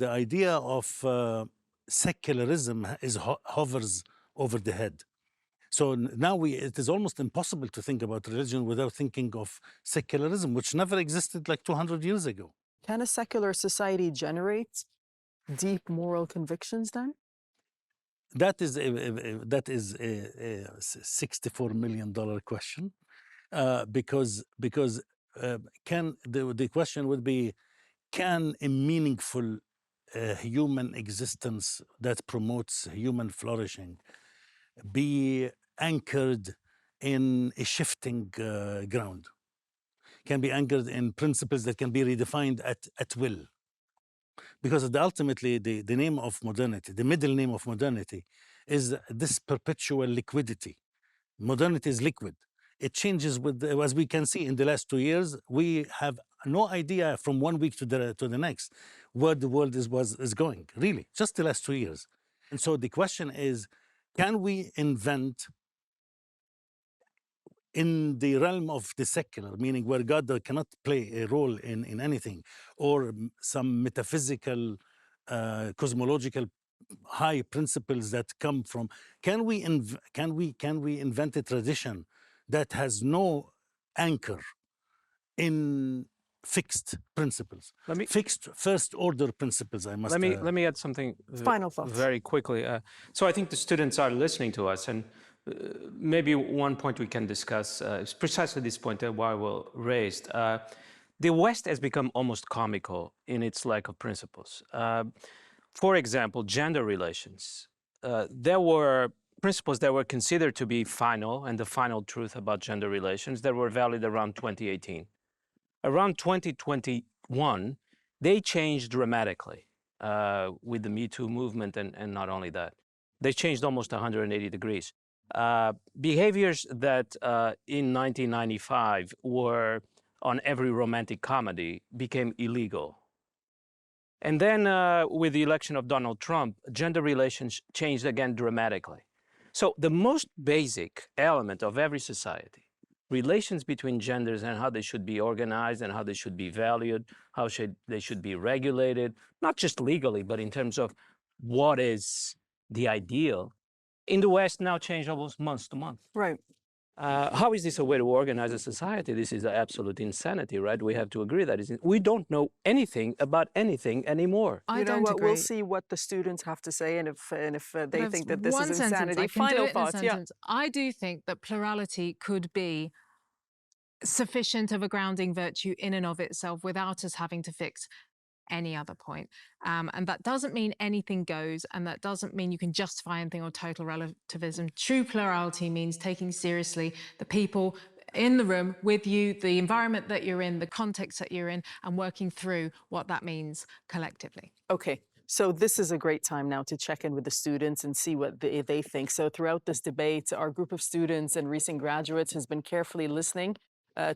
idea of secularism hovers over the head. So now it is almost impossible to think about religion without thinking of secularism, which never existed like 200 years ago. Can a secular society generate deep moral convictions then? That is a $64 million question, because the question would be, can a meaningful human existence that promotes human flourishing be anchored in a shifting ground, can be anchored in principles that can be redefined at will? Because ultimately the name of modernity, the middle name of modernity, is this perpetual liquidity. Modernity is liquid. It changes with, as we can see in the last 2 years, we have no idea from 1 week to the next where the world is going, really, just the last 2 years. And so the question is, can we invent in the realm of the secular, meaning where God cannot play a role in anything, or some metaphysical, cosmological high principles that come from, can we invent a tradition that has no anchor in fixed principles, fixed first order principles? I must let me add something final thoughts very quickly. So I think the students are listening to us, and maybe one point we can discuss is precisely this point that Wael raised. The West has become almost comical in its lack of principles. For example, gender relations. There were principles that were considered to be final and the final truth about gender relations that were valid around 2018. Around 2021, they changed dramatically with the Me Too movement, and not only that. They changed almost 180 degrees. Behaviors that in 1995 were on every romantic comedy became illegal. And then with the election of Donald Trump, gender relations changed again dramatically. So the most basic element of every society, relations between genders and how they should be organized and how they should be valued, how they should be regulated, not just legally, but in terms of what is the ideal, in the West now change almost month to month. Right. How is this a way to organize a society? This is absolute insanity, right? We have to agree that we don't know anything about anything anymore. You know what? We'll see what the students have to say, and if they think that this is insanity. Final thoughts. Yeah. I do think that plurality could be sufficient of a grounding virtue in and of itself without us having to fix any other point. And that doesn't mean anything goes, and that doesn't mean you can justify anything or total relativism. True plurality means taking seriously the people in the room with you, the environment that you're in, the context that you're in, and working through what that means collectively. Okay, so this is a great time now to check in with the students and see what they think. So throughout this debate, our group of students and recent graduates has been carefully listening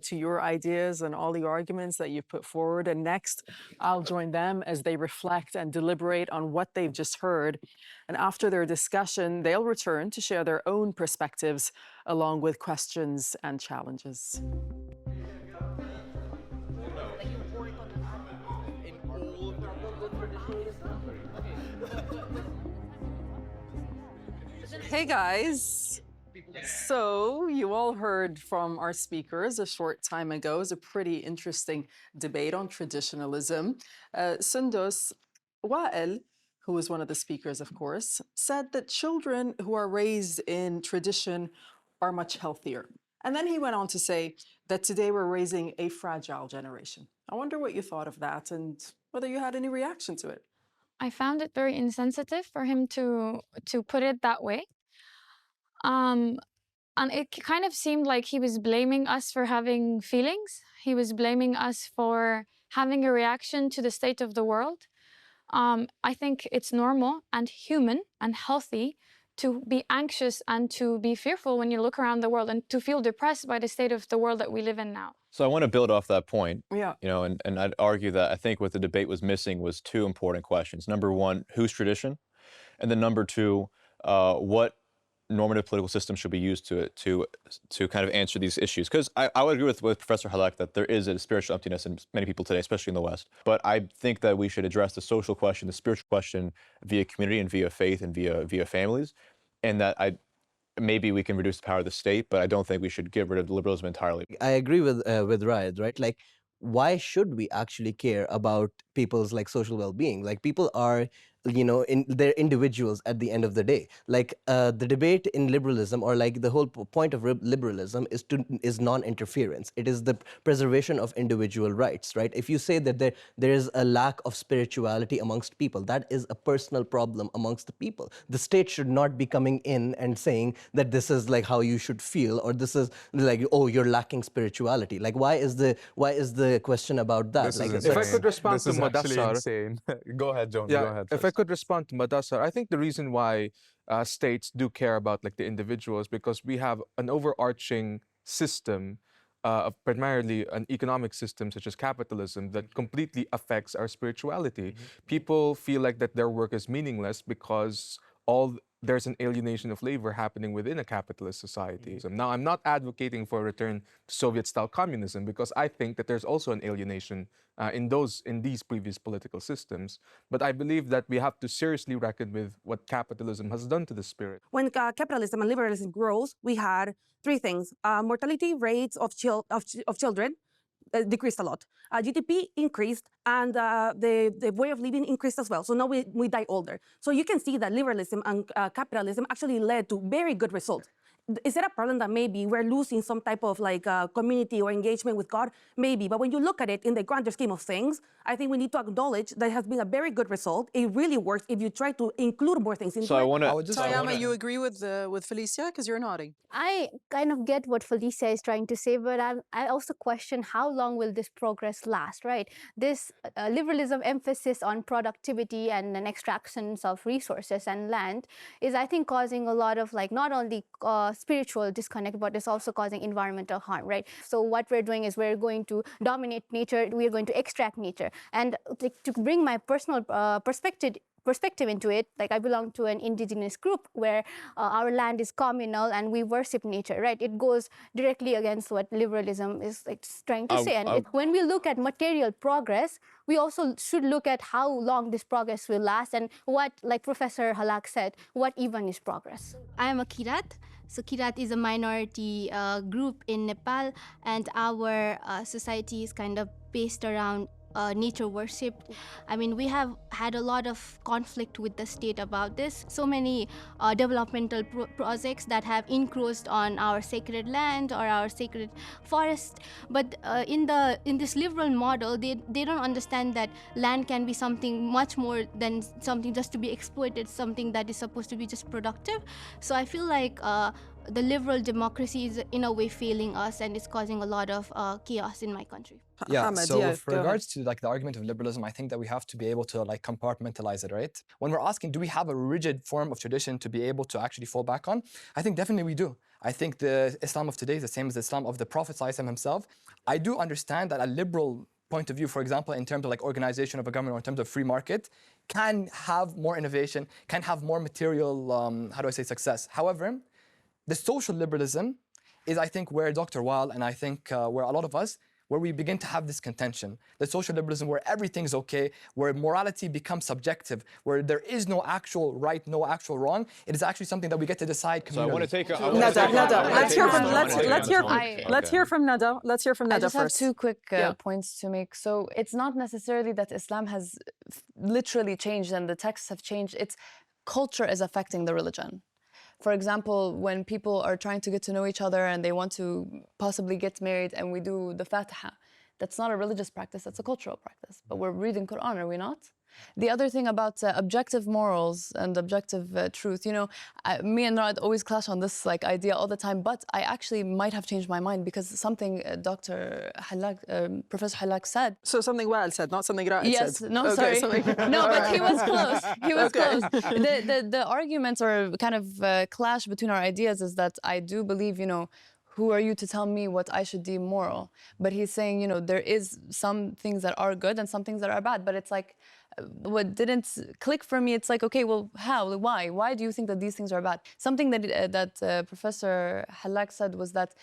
to your ideas and all the arguments that you've put forward. And next, I'll join them as they reflect and deliberate on what they've just heard. And after their discussion, they'll return to share their own perspectives along with questions and challenges. Hey guys. So you all heard from our speakers a short time ago. It was a pretty interesting debate on traditionalism. Sundus, Wael, who was one of the speakers, of course, said that children who are raised in tradition are much healthier. And then he went on to say that today we're raising a fragile generation. I wonder what you thought of that and whether you had any reaction to it. I found it very insensitive for him to put it that way. And it kind of seemed like he was blaming us for having feelings. He was blaming us for having a reaction to the state of the world. I think it's normal and human and healthy to be anxious and to be fearful when you look around the world and to feel depressed by the state of the world that we live in now. So I want to build off that point. Yeah. You know, and I'd argue that I think what the debate was missing was two important questions. Number one, whose tradition? And then number two, what normative political system should be used to kind of answer these issues? Because I would agree with Professor Hallaq that there is a spiritual emptiness in many people today, especially in the West. But I think that we should address the social question, the spiritual question via community and via faith and via families, and that maybe we can reduce the power of the state, but I don't think we should get rid of liberalism entirely. I agree with Rayed, right? Like, why should we actually care about people's like social well-being? Like, people are, you know, they're individuals at the end of the day. Like, the debate in liberalism, or like the whole point of liberalism is non-interference. It is the preservation of individual rights, right? If you say that there is a lack of spirituality amongst people, that is a personal problem amongst the people. The state should not be coming in and saying that this is like how you should feel, or this is like, oh, you're lacking spirituality. Like, why is the question about that? Like, if I could respond to Madassar. insane. Go ahead, Joan. Yeah, Go ahead. if I could respond to Madassar, I think the reason why states do care about like the individuals, because we have an overarching system of primarily an economic system such as capitalism that completely affects our spirituality. People feel like that their work is meaningless because there's an alienation of labor happening within a capitalist society. Now, I'm not advocating for a return to Soviet-style communism, because I think that there's also an alienation in these previous political systems. But I believe that we have to seriously reckon with what capitalism has done to the spirit. When capitalism and liberalism grows, we had three things. Mortality rates of children decreased a lot. GDP increased, and the way of living increased as well. So now we die older. So you can see that liberalism and capitalism actually led to very good results. Is it a problem that maybe we're losing some type of like community or engagement with God? Maybe, but when you look at it in the grander scheme of things, I think we need to acknowledge that it has been a very good result. It really works if you try to include more things into it. So I want to... Tayama, you agree with Felicia? Because you're nodding. I kind of get what Felicia is trying to say, but I also question how long will this progress last, right? This liberalism emphasis on productivity and an extractions of resources and land is, I think, causing a lot of like not only spiritual disconnect, but it's also causing environmental harm, right? So what we're doing is we're going to dominate nature, we're going to extract nature. And to bring my personal perspective into it, like I belong to an indigenous group where our land is communal and we worship nature, right? It goes directly against what liberalism is like trying to say. And when we look at material progress, we also should look at how long this progress will last and what, like Professor Hallaq said, what even is progress. I am a Kirat. So Kirat is a minority group in Nepal, and our society is kind of based around nature worship. I mean, we have had a lot of conflict with the state about this. So many developmental projects that have encroached on our sacred land or our sacred forest. But in this liberal model, they don't understand that land can be something much more than something just to be exploited, something that is supposed to be just productive. So I feel like the liberal democracy is in a way failing us, and it's causing a lot of chaos in my country. Yeah, Hamad, so yeah, with go regards to like the argument of liberalism, I think that we have to be able to like compartmentalize it, right? When we're asking, do we have a rigid form of tradition to be able to actually fall back on? I think definitely we do. I think the Islam of today is the same as the Islam of the Prophet ﷺ himself. I do understand that a liberal point of view, for example, in terms of like organization of a government or in terms of free market, can have more innovation, can have more material, success. However, the social liberalism is, I think, where Dr. Wael and I think where a lot of us, where we begin to have this contention. The social liberalism where everything's okay, where morality becomes subjective, where there is no actual right, no actual wrong. It is actually something that we get to decide communally. So I want to take Nada, let's hear from Nada. Let's hear from Nada I just have first. two quick points to make. So it's not necessarily that Islam has literally changed and the texts have changed. It's culture is affecting the religion. For example, when people are trying to get to know each other and they want to possibly get married and we do the Fatiha, that's not a religious practice, that's a cultural practice. But we're reading Quran, are we not? The other thing about objective morals and objective truth, you know, me and Raad always clash on this like idea all the time, but I actually might have changed my mind because something Dr. Hallaq, Professor Hallaq said. So something Wael said, not something Raad yes, said. No, okay, sorry. No, but he was close. He was close. The arguments or kind of clash between our ideas is that I do believe, you know, who are you to tell me what I should deem moral? But he's saying, you know, there is some things that are good and some things that are bad. But it's like, what didn't click for me, it's like, okay, well, how? Why? Why do you think that these things are bad? Something that Professor Hallaq said was that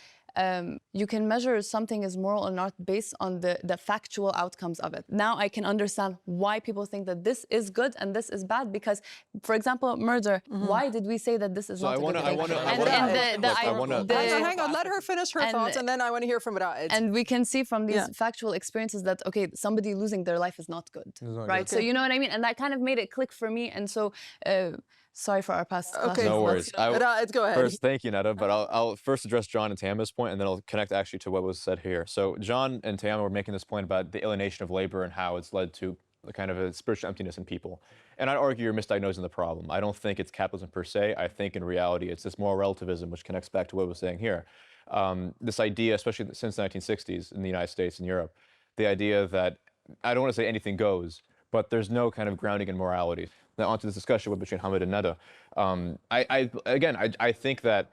you can measure something as moral or not based on the factual outcomes of it. Now I can understand why people think that this is good and this is bad because, for example, murder, why did we say that this is not a good thing? Hang on, let her finish her thoughts and then I want to hear from Raed. And we can see from these factual experiences that, okay, somebody losing their life is not good, right? So you know what I mean? And that kind of made it click for me. And so, sorry for our past. Okay. No worries. Raed, go ahead. First, thank you, Nada. But I'll first address John and Tama's point, and then I'll connect actually to what was said here. So John and Tama were making this point about the alienation of labor and how it's led to a kind of a spiritual emptiness in people. And I'd argue you're misdiagnosing the problem. I don't think it's capitalism per se. I think in reality it's this moral relativism, which connects back to what I was saying here. This idea, especially since the 1960s in the United States and Europe, the idea that I don't want to say anything goes, but there's no kind of grounding in morality. Now onto this discussion between Hamad and Nada. I think that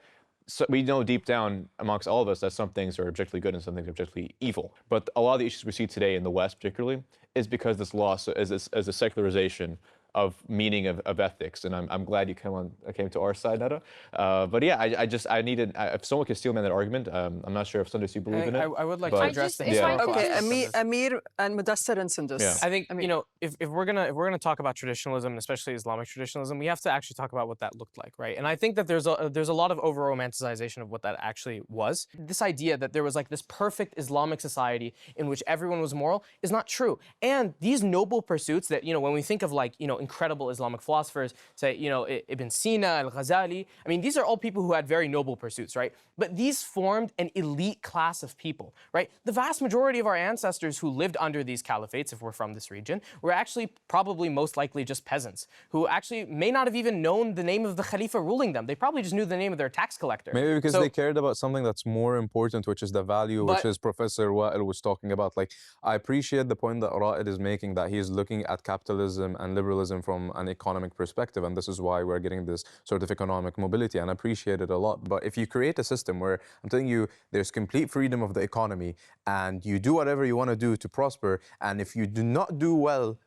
we know deep down amongst all of us that some things are objectively good and some things are objectively evil. But a lot of the issues we see today in the West particularly is because this loss is a secularization of meaning of ethics, and I'm glad you came to our side, Nada. But yeah, I needed, if someone could steel man that argument, I'm not sure if Sundus you believe in it. I would like to address the Okay, Amir and Mudassir and Sundus. Yeah. I think you know if we're gonna talk about traditionalism, especially Islamic traditionalism, we have to actually talk about what that looked like, right? And I think that there's a lot of over romanticization of what that actually was. This idea that there was like this perfect Islamic society in which everyone was moral is not true. And these noble pursuits that when we think of like incredible Islamic philosophers, say, Ibn Sina, Al-Ghazali. I mean, these are all people who had very noble pursuits, right? But these formed an elite class of people, right? The vast majority of our ancestors who lived under these caliphates, if we're from this region, were actually probably most likely just peasants who actually may not have even known the name of the Khalifa ruling them. They probably just knew the name of their tax collector. Maybe because they cared about something that's more important, which is the value, which is Professor Wael was talking about. Like, I appreciate the point that Raed is making, that he's looking at capitalism and liberalism from an economic perspective, and this is why we're getting this sort of economic mobility, and I appreciate it a lot. But if you create a system where, I'm telling you, there's complete freedom of the economy, and you do whatever you want to do to prosper, and if you do not do well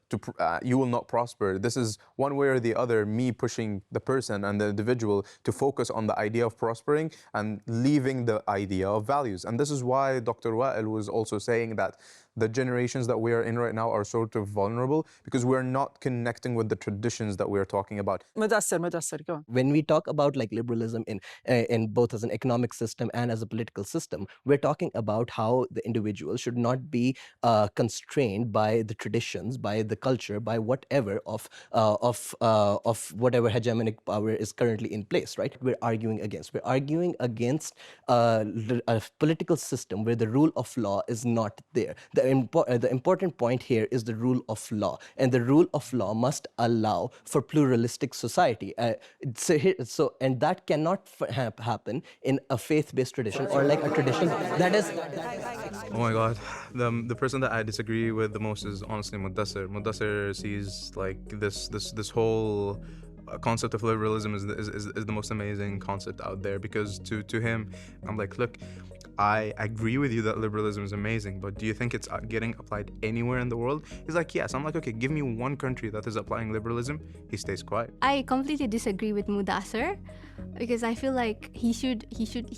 you will not prosper. This is one way or the other, me pushing the person and the individual to focus on the idea of prospering and leaving the idea of values. And this is why Dr. Wael was also saying that the generations that we are in right now are sort of vulnerable because we're not connecting with the traditions that we're talking about. Mudassir, go on. When we talk about like liberalism in both as an economic system and as a political system, we're talking about how the individual should not be constrained by the traditions, by the culture, by whatever of whatever hegemonic power is currently in place, right? We're arguing against a political system where the rule of law is not there. The important point here is the rule of law, and the rule of law must allow for pluralistic society. And that cannot happen in a faith-based tradition or like a tradition that is. Oh my God, the person that I disagree with the most is honestly Mudassir. Mudassir sees like this whole concept of liberalism is the most amazing concept out there, because to him, I'm like, look, I agree with you that liberalism is amazing, but do you think it's getting applied anywhere in the world? He's like, yes. I'm like, okay, give me one country that is applying liberalism. He stays quiet. I completely disagree with Mudassir because I feel like he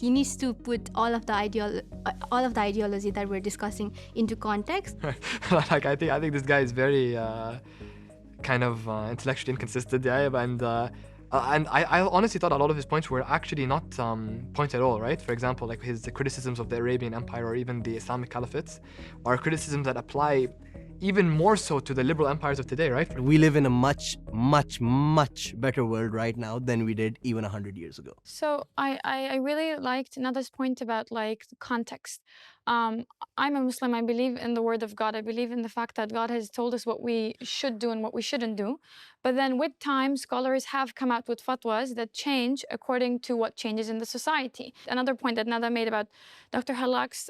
needs to put all of the ideology that we're discussing into context. Like I think this guy is very kind of intellectually inconsistent, yeah, and I honestly thought a lot of his points were actually not points at all, right? For example, like his criticisms of the Arabian Empire or even the Islamic caliphates are criticisms that apply even more so to the liberal empires of today, right? We live in a much, much, much better world right now than we did even 100 years ago. So I really liked Nada's point about like context. I'm a Muslim. I believe in the word of God. I believe in the fact that God has told us what we should do and what we shouldn't do. But then with time, scholars have come out with fatwas that change according to what changes in the society. Another point that Nada made about Dr. Hallaq's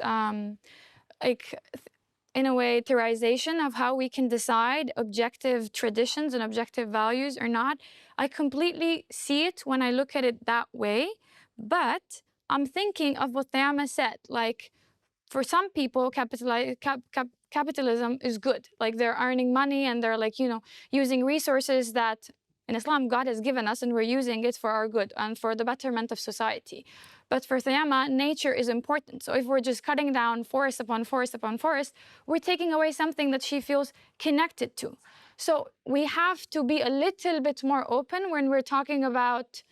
in a way, theorization of how we can decide objective traditions and objective values or not. I completely see it when I look at it that way, but I'm thinking of what Tayama said, like, for some people, capitalism is good. Like, they're earning money and they're, like, using resources that in Islam God has given us, and we're using it for our good and for the betterment of society. But for Tayama, nature is important. So if we're just cutting down forest upon forest upon forest, we're taking away something that she feels connected to. So we have to be a little bit more open when we're talking about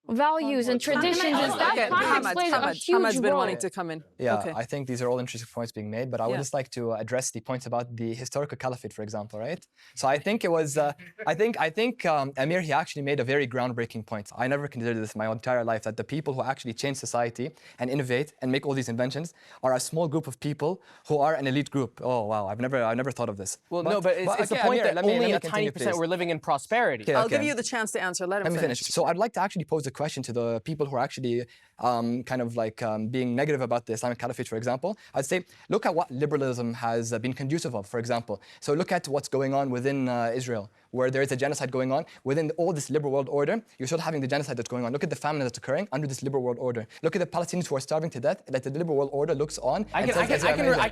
values and traditions and stuff. Context plays a huge Hamad's been role. wanting to come in. Yeah, Okay. I think these are all interesting points being made, but I would Yeah. just like to address the points about the historical caliphate, for example, right? So I think it was, I think Amir, he actually made a very groundbreaking point. I never considered this my entire life, that the people who actually change society and innovate and make all these inventions are a small group of people who are an elite group. Oh wow, I've never thought of this. Well, no, but it's the okay, point Amir, that let me only a continue, tiny percent please. we're living in prosperity. Okay, I'll okay. give you the chance to answer. Let him Let me finish. So I'd like to actually pose a question to the people who are actually kind of like being negative about the Islamic Caliphate, for example. I'd say, look at what liberalism has been conducive of, for example. So look at what's going on within Israel, where there is a genocide going on. Within all this liberal world order, you're still having the genocide that's going on. Look at the famine that's occurring under this liberal world order. Look at the Palestinians who are starving to death, that the liberal world order looks on. I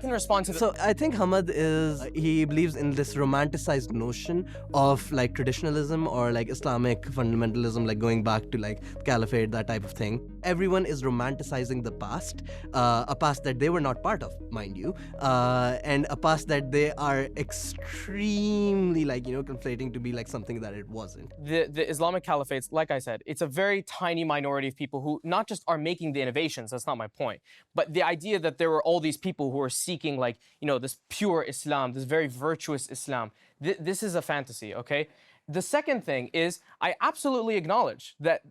can respond to this. So I think Hamad he believes in this romanticized notion of like traditionalism or like Islamic fundamentalism, like going back to like caliphate, that type of thing. Everyone is romanticizing the past, a past that they were not part of, mind you, and a past that they are extremely like, conflating to be like something that it wasn't. The Islamic caliphates, like I said, it's a very tiny minority of people who not just are making the innovations, that's not my point, but the idea that there were all these people who are seeking like, this pure Islam, this very virtuous Islam. This is a fantasy, okay? The second thing is, I absolutely acknowledge that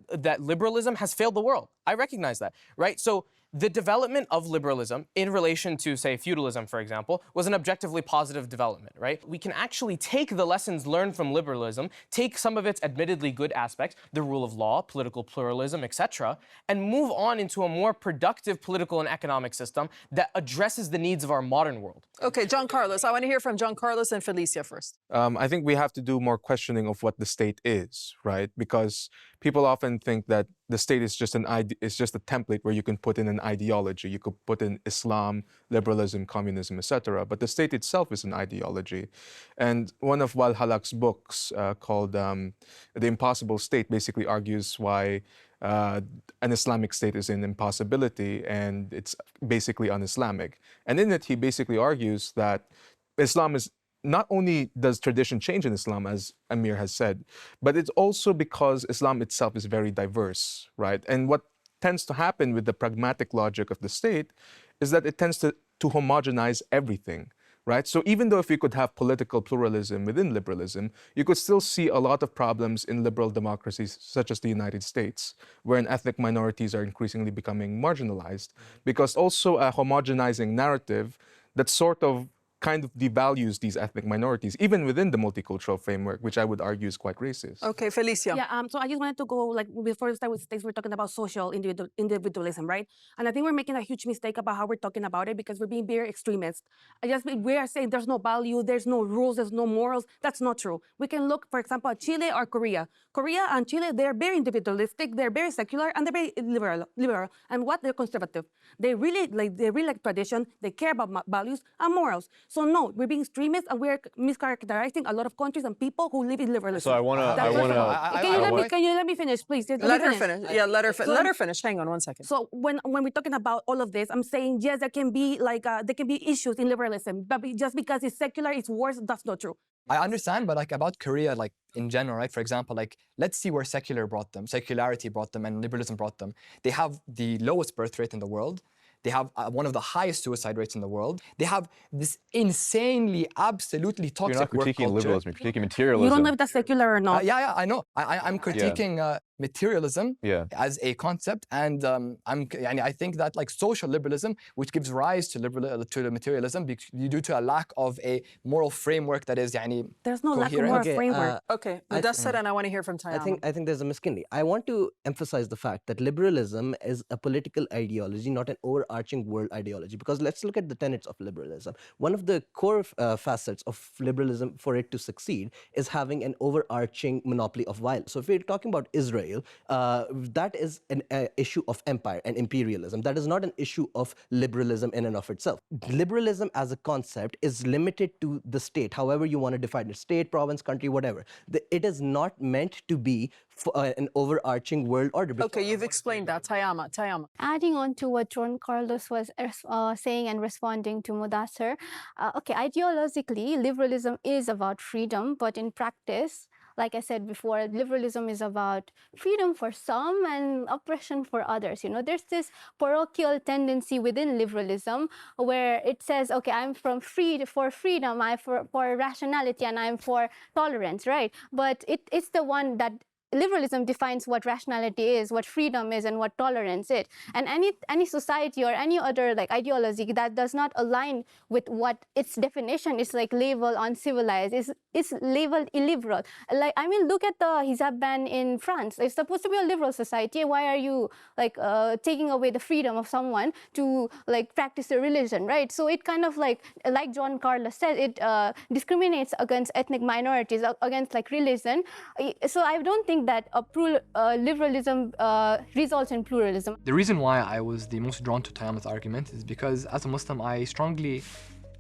liberalism has failed the world. I recognize that, right? So the development of liberalism in relation to, say, feudalism, for example, was an objectively positive development, right? We can actually take the lessons learned from liberalism, take some of its admittedly good aspects, the rule of law, political pluralism, etc., and move on into a more productive political and economic system that addresses the needs of our modern world. Okay, John Carlos. I want to hear from John Carlos and Felicia first. I think we have to do more questioning of what the state is, right? Because people often think that the state is just an idea, it's just a template where you can put in an an ideology. You could put in Islam, liberalism, communism, etc. But the state itself is an ideology. And one of Wael Hallaq's books called The Impossible State basically argues why an Islamic state is an impossibility and it's basically un-Islamic. And in it, he basically argues that Islam is not only does tradition change in Islam, as Amir has said, but it's also because Islam itself is very diverse, right? And what tends to happen with the pragmatic logic of the state is that it tends to homogenize everything, right? So even though if we could have political pluralism within liberalism, you could still see a lot of problems in liberal democracies such as the United States, wherein ethnic minorities are increasingly becoming marginalized, because also a homogenizing narrative that sort of kind of devalues these ethnic minorities, even within the multicultural framework, which I would argue is quite racist. Okay, Felicia. Yeah, so I just wanted to go, like, before we start with states, we're talking about social individualism, right? And I think we're making a huge mistake about how we're talking about it because we're being very extremist. We are saying there's no value, there's no rules, there's no morals. That's not true. We can look, for example, at Chile or Korea. Korea and Chile, they're very individualistic, they're very secular, and they're very liberal. And what? They're conservative. They really like tradition, they care about values and morals. So no, we're being extremist and we're mischaracterizing a lot of countries and people who live in liberalism. So I want to. Can you let me finish, please? Let her finish. Yeah, let her finish. Hang on one second. So when we're talking about all of this, I'm saying yes, there can be issues in liberalism, but just because it's secular, it's worse. That's not true. I understand, but like about Korea, like in general, right? For example, like let's see where secularity brought them, and liberalism brought them. They have the lowest birth rate in the world. They have one of the highest suicide rates in the world. They have this insanely, absolutely toxic work culture. You're not critiquing liberalism, you're critiquing materialism. You don't know if that's secular or not. Yeah, I know. I'm critiquing materialism as a concept, and I think that like social liberalism, which gives rise to the materialism due to a lack of a moral framework that is there's no lack of moral framework. Okay, that's it, and I want to hear from Tayama. I think there's a miskindy. I want to emphasize the fact that liberalism is a political ideology, not an overarching world ideology. Because let's look at the tenets of liberalism. One of the core facets of liberalism for it to succeed is having an overarching monopoly of violence. So if we're talking about Israel, that is an issue of empire and imperialism. That is not an issue of liberalism in and of itself. Liberalism as a concept is limited to the state, however you want to define it, state, province, country, whatever. It is not meant to be an overarching world order. Okay, you've explained that. Tayama. Adding on to what John Carlos was saying and responding to Mudassir, okay, ideologically, liberalism is about freedom, but in practice, like I said before, liberalism is about freedom for some and oppression for others. You know, there's this parochial tendency within liberalism where it says, okay, I'm for freedom, I'm for rationality, and I'm for tolerance, right? But it's the one that liberalism defines what rationality is, what freedom is, and what tolerance is. And any society or any other like ideology that does not align with what its definition is like labeled uncivilized, is labeled illiberal. Like, I mean, look at the hijab ban in France. It's supposed to be a liberal society. Why are you like taking away the freedom of someone to like practice their religion, right? So it kind of like John Carlos said, it discriminates against ethnic minorities, against like religion. So I don't think that liberalism results in pluralism. The reason why I was the most drawn to Tayama's argument is because as a Muslim, I strongly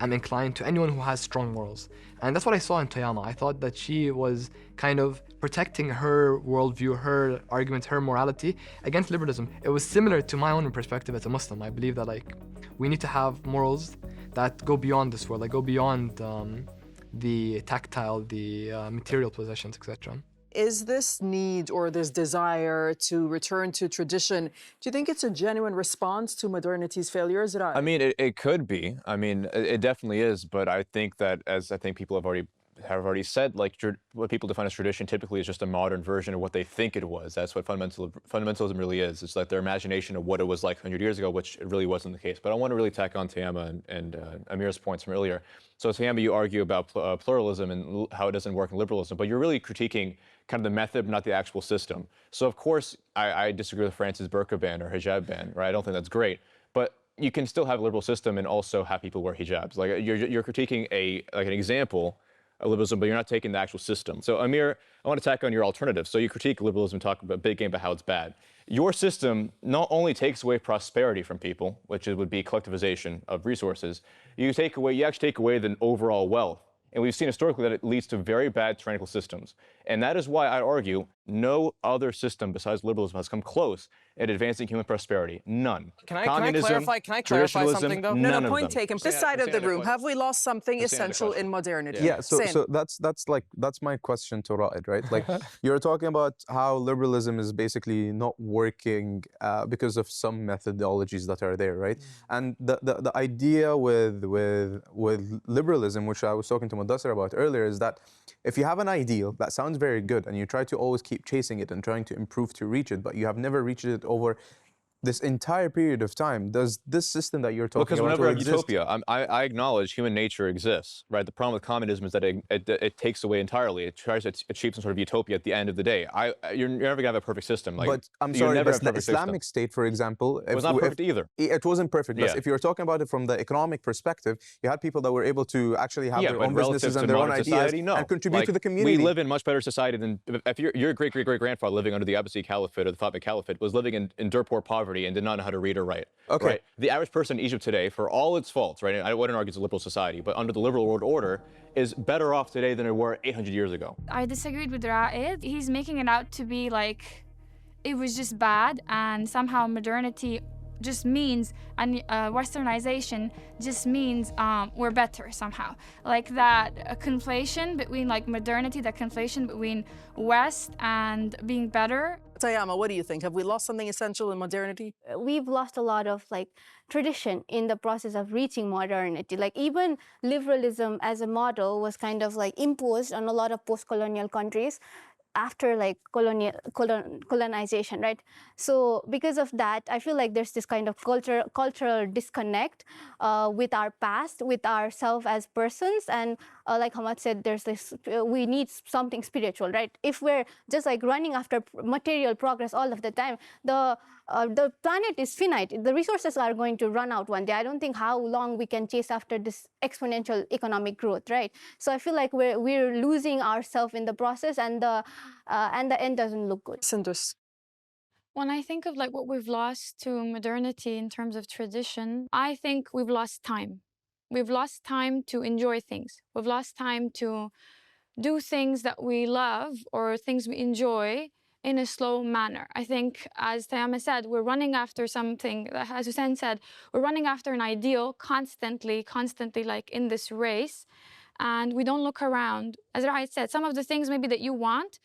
am inclined to anyone who has strong morals. And that's what I saw in Tayama. I thought that she was kind of protecting her worldview, her arguments, her morality against liberalism. It was similar to my own perspective as a Muslim. I believe that like we need to have morals that go beyond this world, like go beyond the tactile, the material possessions, etc. Is this need or this desire to return to tradition, do you think it's a genuine response to modernity's failures? I mean, it could be. I mean, it definitely is. But I think that, as I think people have already said, like what people define as tradition typically is just a modern version of what they think it was. That's what fundamentalism really is. It's like their imagination of what it was like 100 years ago, which it really wasn't the case. But I want to really tack on Tayama and Amir's points from earlier. So Tayama, you argue about pluralism and how it doesn't work in liberalism, but you're really critiquing kind of the method, not the actual system. So of course, I disagree with France's burqa ban or hijab ban, right? I don't think that's great. But you can still have a liberal system and also have people wear hijabs. Like you're critiquing an example liberalism, but you're not taking the actual system. So Amir, I want to tack on your alternative. So you critique liberalism, talk about big game about how it's bad. Your system not only takes away prosperity from people, which would be collectivization of resources, you actually take away the overall wealth. And we've seen historically that it leads to very bad tyrannical systems. And that is why I argue no other system besides liberalism has come close at advancing human prosperity. None. Can I clarify something though? No, point taken. This side of the room, have we lost something essential in modernity? Yeah, so that's my question to Ra'ed, right? Like you're talking about how liberalism is basically not working because of some methodologies that are there, right? And the idea with liberalism, which I was talking to Mudassir about earlier, is that if you have an ideal that sounds very good and you try to always keep chasing it and trying to improve to reach it, but you have never reached it over this entire period of time, does this system that you're talking about Because whenever exist? utopia, I acknowledge human nature exists, right? The problem with communism is that it takes away entirely. It tries to achieve some sort of utopia at the end of the day. You're never gonna have a perfect system. Like, but I'm sorry, but the Islamic State, for example, it was not perfect either. It wasn't perfect. But if you're talking about it from the economic perspective, you had people that were able to actually have their own businesses and their own ideas and contribute to the community. We live in much better society than if your great-great-great-grandfather living under the Abbasid Caliphate or the Fatimid Caliphate was living in dirt poor poverty and did not know how to read or write. Okay. Right? The average person in Egypt today, for all its faults, right? And I wouldn't argue it's a liberal society, but under the liberal world order, is better off today than it were 800 years ago. I disagreed with Ra'ed. He's making it out to be like it was just bad, and somehow modernity just means, and westernization just means we're better somehow. Like that conflation between like modernity, that conflation between West and being better. Tayama, what do you think? Have we lost something essential in modernity? We've lost a lot of like tradition in the process of reaching modernity. Like even liberalism as a model was kind of like imposed on a lot of post-colonial countries after like colonization, right? So because of that, I feel like there's this kind of cultural disconnect with our past, with ourselves as persons, and like Hamad said, there's this, we need something spiritual, right? If we're just like running after material progress all of the time, the planet is finite. The resources are going to run out one day. I don't think how long we can chase after this exponential economic growth, right? So I feel like we're losing ourselves in the process, and the end doesn't look good. Sindus. When I think of like what we've lost to modernity in terms of tradition, I think we've lost time. We've lost time to enjoy things. We've lost time to do things that we love or things we enjoy in a slow manner. I think, as Tayama said, we're running after something, as Hussein said, we're running after an ideal constantly like in this race, and we don't look around. As Ra'ed said, some of the things maybe that you want,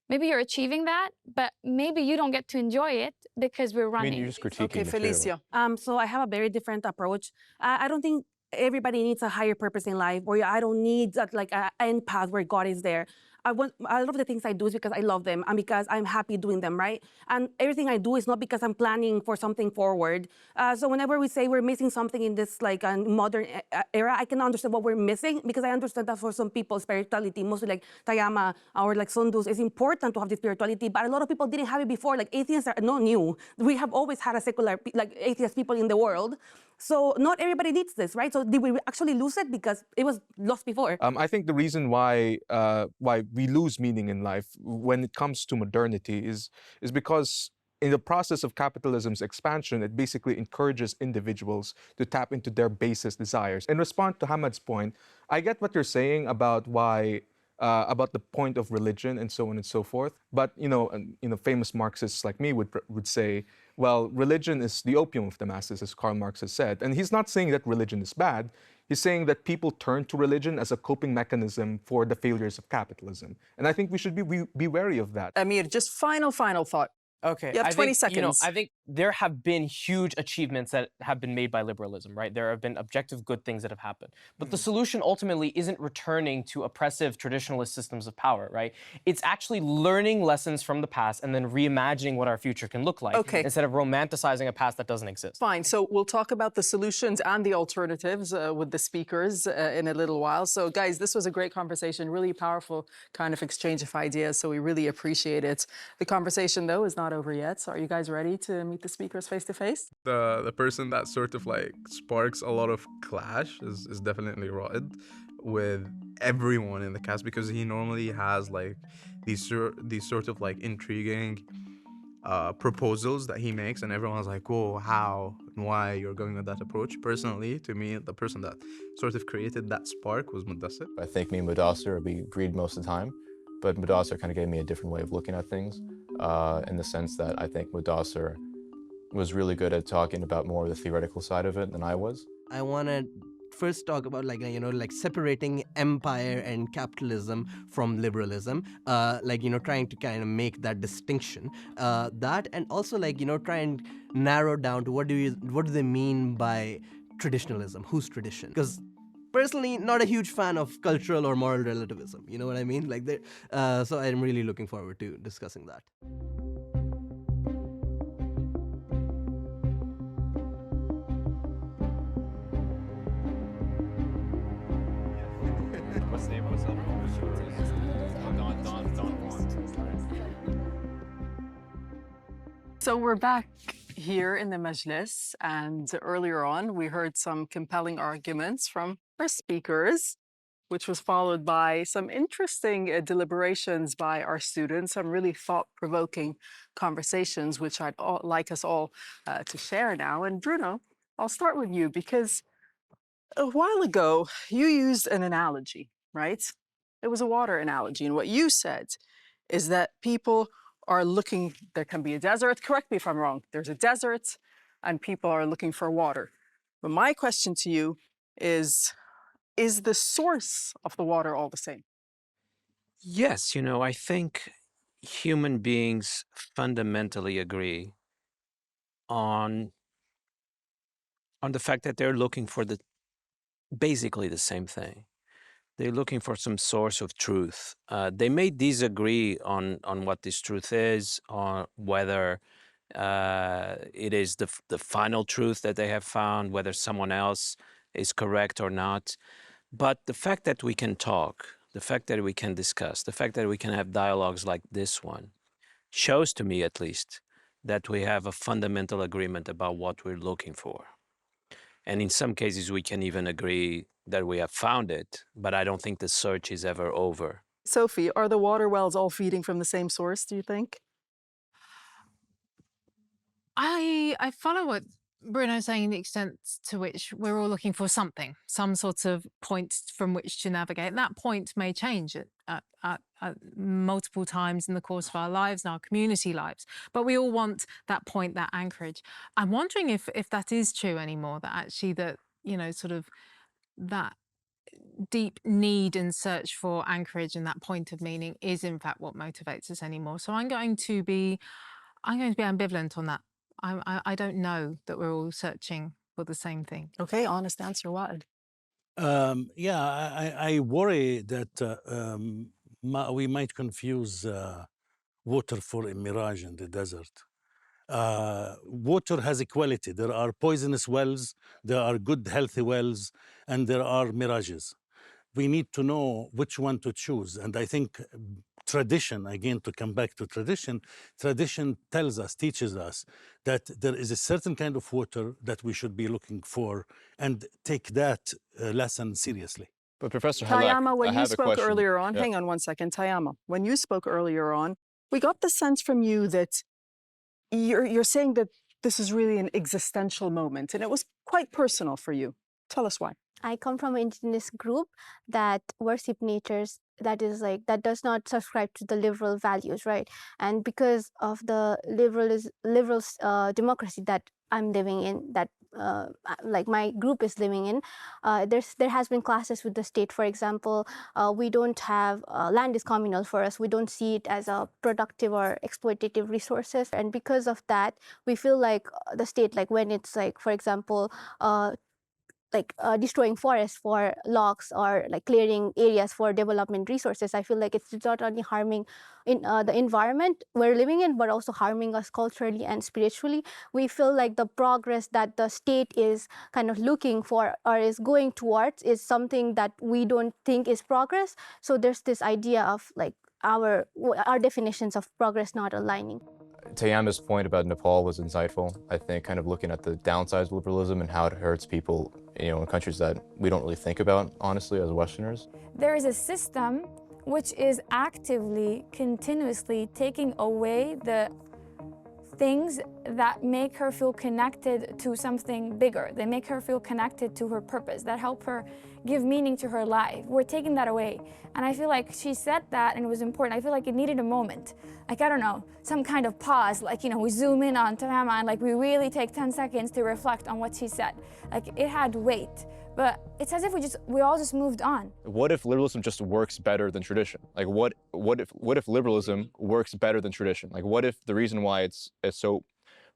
maybe you're achieving that, but maybe you don't get to enjoy it because we're running. I mean, you're just critiquing. Okay, Felicia. So I have a very different approach. I don't think everybody needs a higher purpose in life, or I don't need that like an end path where God is there. A lot of the things I do is because I love them and because I'm happy doing them, right? And everything I do is not because I'm planning for something forward. So whenever we say we're missing something in this like modern era, I can understand what we're missing, because I understand that for some people, spirituality, mostly like Tayama or like Sundus, is important to have this spirituality, but a lot of people didn't have it before. Like atheists are not new. We have always had a secular, like atheist people in the world. So not everybody needs this, right? So did we actually lose it because it was lost before? I think the reason why we lose meaning in life when it comes to modernity is because in the process of capitalism's expansion, it basically encourages individuals to tap into their basest desires. In response to Hamad's point, I get what you're saying about about the point of religion and so on and so forth. But famous Marxists like me would say, well, religion is the opium of the masses, as Karl Marx has said. And he's not saying that religion is bad. He's saying that people turn to religion as a coping mechanism for the failures of capitalism. And I think we should be wary of that. Amir, just final thought. Okay, you have 20 seconds. I think there have been huge achievements that have been made by liberalism, right? There have been objective good things that have happened. But the solution ultimately isn't returning to oppressive traditionalist systems of power, right? It's actually learning lessons from the past and then reimagining what our future can look like, instead of romanticizing a past that doesn't exist. Fine, so we'll talk about the solutions and the alternatives with the speakers in a little while. So guys, this was a great conversation, really powerful kind of exchange of ideas, so we really appreciate it. The conversation, though, is not over yet. So are you guys ready to meet the speakers face to face? The person that sort of like sparks a lot of clash is definitely Ra'ed, with everyone in the cast, because he normally has like these sort of like intriguing proposals that he makes, and everyone's like, oh, how and why you're going with that approach. Personally, to me, the person that sort of created that spark was Mudassir. I think me and Mudassir, we agreed most of the time, but Mudassir kind of gave me a different way of looking at things, in the sense that I think Mudassir was really good at talking about more of the theoretical side of it than I was. I want to first talk about like separating empire and capitalism from liberalism, trying to kind of make that distinction, that, and also try and narrow down to what do they mean by traditionalism, whose tradition, because personally not a huge fan of cultural or moral relativism, you know what I mean, so I'm really looking forward to discussing that. So we're back here in the Majlis, and earlier on we heard some compelling arguments from our speakers, which was followed by some interesting deliberations by our students, some really thought-provoking conversations, which I'd like us all to share now. And Bruno, I'll start with you, because a while ago you used an analogy, right? It was a water analogy, and what you said is that people are looking, there can be a desert, correct me if I'm wrong, there's a desert and people are looking for water. But my question to you is the source of the water all the same? Yes, I think human beings fundamentally agree on the fact that they're looking for basically the same thing. They're looking for some source of truth. They may disagree on what this truth is, or whether it is the final truth that they have found, whether someone else is correct or not. But the fact that we can talk, the fact that we can discuss, the fact that we can have dialogues like this one, shows to me at least that we have a fundamental agreement about what we're looking for. And in some cases, we can even agree that we have found it, but I don't think the search is ever over. Sophie, are the water wells all feeding from the same source, do you think? I follow what Bruno's saying, the extent to which we're all looking for something, some sort of point from which to navigate. That point may change at multiple times in the course of our lives and our community lives, but we all want that point, that anchorage. I'm wondering if that is true anymore, that actually that deep need and search for anchorage and that point of meaning is in fact what motivates us anymore. So I'm going to be ambivalent on that. I don't know that we're all searching for the same thing. Okay, honest answer, Wael. I worry that we might confuse water for a mirage in the desert. Water has a quality. There are poisonous wells, there are good, healthy wells, and there are mirages. We need to know which one to choose. And I think tradition, again, to come back to tradition tells us, teaches us that there is a certain kind of water that we should be looking for and take that lesson seriously. But Professor Tayama, Hallaq, when I you have a spoke question. earlier on, Yeah. hang on one second, Tayama, when you spoke earlier on, we got the sense from you that you're saying that this is really an existential moment, and it was quite personal for you. Tell us why. I come from an indigenous group that worship natures, that does not subscribe to the liberal values, right? And because of the liberal democracy that I'm living in, that my group is living in, there has been clashes with the state. For example, we don't have land is communal for us. We don't see it as a productive or exploitative resources, and because of that, we feel like the state, when it's for example, destroying forests for logs or clearing areas for development resources, I feel like it's not only harming the environment we're living in, but also harming us culturally and spiritually. We feel like the progress that the state is kind of looking for or is going towards is something that we don't think is progress. So there's this idea of our definitions of progress not aligning. Tayama's point about Nepal was insightful. I think kind of looking at the downsides of liberalism and how it hurts people, in countries that we don't really think about, honestly, as Westerners. There is a system which is actively, continuously taking away the things that make her feel connected to something bigger. They make her feel connected to her purpose, that help her give meaning to her life. We're taking that away. And I feel like she said that and it was important. I feel like it needed a moment. Like, I don't know, some kind of pause, like, we zoom in on Tayama and we really take 10 seconds to reflect on what she said. Like, it had weight. But it's as if we all just moved on. What if liberalism just works better than tradition? Like, what if liberalism works better than tradition? Like, what if the reason why it's so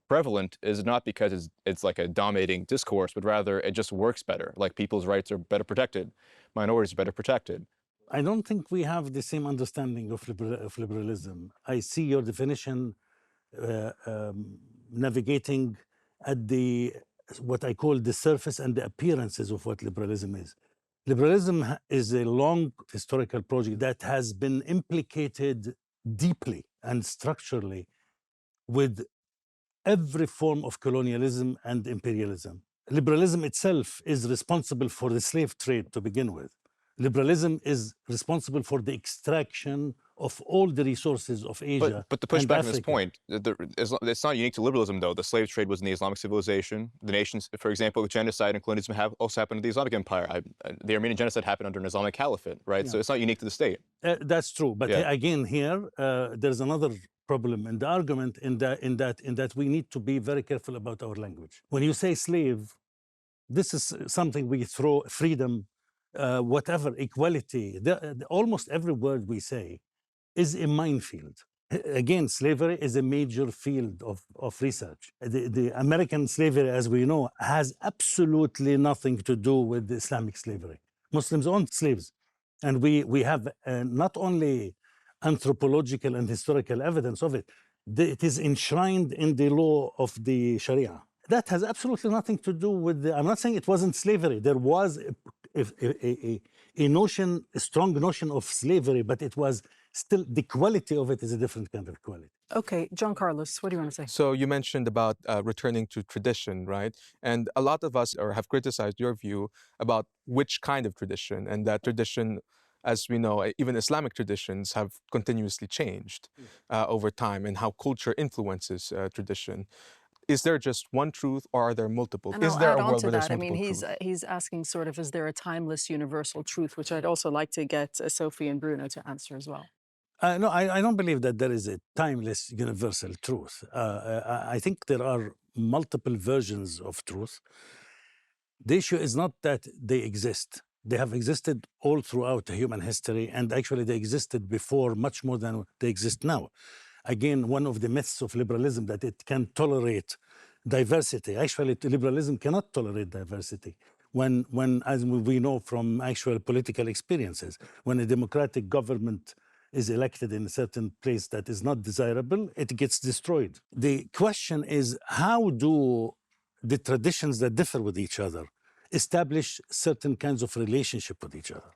prevalent is not because it's like a dominating discourse, but rather it just works better. Like, people's rights are better protected, minorities are better protected. I don't think we have the same understanding of liberalism. I see your definition navigating at what I call the surface and the appearances of what liberalism is. Liberalism is a long historical project that has been implicated deeply and structurally with every form of colonialism and imperialism. Liberalism itself is responsible for the slave trade to begin with. Liberalism is responsible for the extraction of all the resources of Asia. But to push back on this point, it's not unique to liberalism, though. The slave trade was in the Islamic civilization. The nations, for example, genocide and colonialism have also happened in the Islamic Empire. The Armenian genocide happened under an Islamic caliphate, right? Yeah. So it's not unique to the state. That's true. But again, here, there's another problem in the argument in that we need to be very careful about our language. When you say slave, this is something we throw freedom, whatever, equality. Almost every word we say is a minefield. Again, slavery is a major field of research. The American slavery, as we know, has absolutely nothing to do with the Islamic slavery. Muslims owned slaves. And we have not only anthropological and historical evidence of it, it is enshrined in the law of the Sharia. That has absolutely nothing to do with I'm not saying it wasn't slavery. There was a strong notion of slavery, but it was still, the quality of it is a different kind of quality. Okay, John Carlos, what do you want to say? So you mentioned about returning to tradition, right? And a lot of us have criticized your view about which kind of tradition, and that tradition, as we know, even Islamic traditions have continuously changed over time, and how culture influences tradition. Is there just one truth, or are there multiple? And is there a world where there's multiple truths? He's asking sort of, is there a timeless universal truth, which I'd also like to get Sophie and Bruno to answer as well. No, I don't believe that there is a timeless universal truth. I think there are multiple versions of truth. The issue is not that they exist. They have existed all throughout human history, and actually they existed before much more than they exist now. Again, one of the myths of liberalism that it can tolerate diversity. Actually, liberalism cannot tolerate diversity. When, as we know from actual political experiences, when a democratic government is elected in a certain place that is not desirable, it gets destroyed. The question is, how do the traditions that differ with each other establish certain kinds of relationship with each other?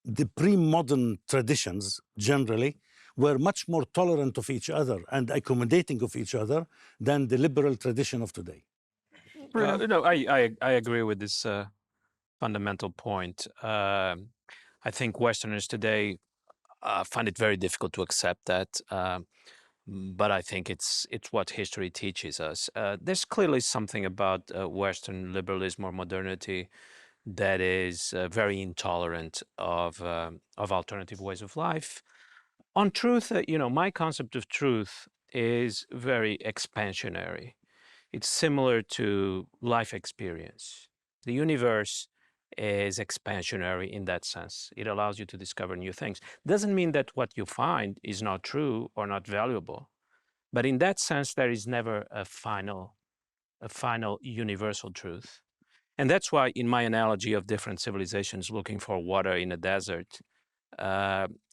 The pre-modern traditions, generally, were much more tolerant of each other and accommodating of each other than the liberal tradition of today. No, I agree with this fundamental point. I think Westerners today find it very difficult to accept that, but I think it's what history teaches us. There's clearly something about Western liberalism or modernity that is very intolerant of alternative ways of life. On truth, my concept of truth is very expansionary. It's similar to life experience. The universe is expansionary in that sense. It allows you to discover new things. Doesn't mean that what you find is not true or not valuable. But in that sense, there is never a final universal truth. And that's why in my analogy of different civilizations looking for water in a desert,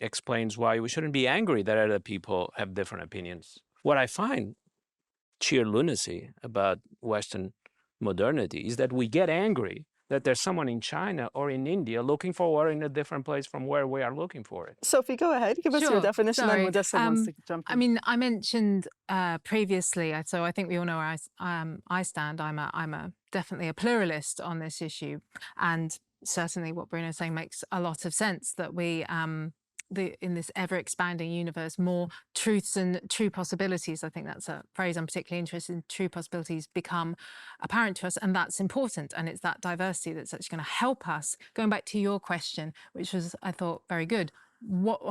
explains why we shouldn't be angry that other people have different opinions. What I find sheer lunacy about Western modernity is that we get angry that there's someone in China or in India looking for water in a different place from where we are looking for it. Sophie, go ahead. Give us your Sure, definition, sorry. and Modesta wants to jump in. I mean, I mentioned previously, so I think we all know where I stand. I'm definitely a pluralist on this issue, and certainly what Bruno's saying makes a lot of sense. That we in this ever-expanding universe, more truths and true possibilities, I think that's a phrase I'm particularly interested in, true possibilities become apparent to us, and that's important. And it's that diversity that's actually going to help us. Going back to your question, which was, I thought, very good.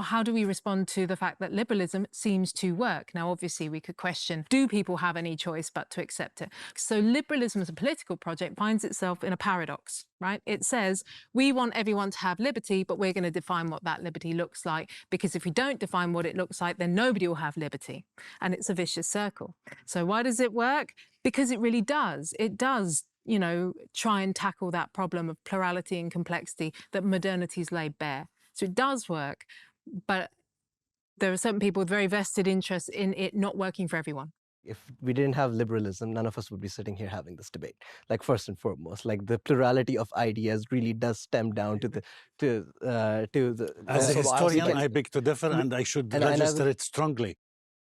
How do we respond to the fact that liberalism seems to work? Now, obviously, we could question, do people have any choice but to accept it? So liberalism as a political project finds itself in a paradox, right? It says, we want everyone to have liberty, but we're going to define what that liberty looks like, because if we don't define what it looks like, then nobody will have liberty. And it's a vicious circle. So why does it work? Because it really does. It does, you know, try and tackle that problem of plurality and complexity that modernity's laid bare. So it does work, but there are certain people with very vested interests in it not working for everyone. If we didn't have liberalism, none of us would be sitting here having this debate. Like, first and foremost, like the plurality of ideas really does stem down to the. As a historian, I beg to differ, and I should register it strongly.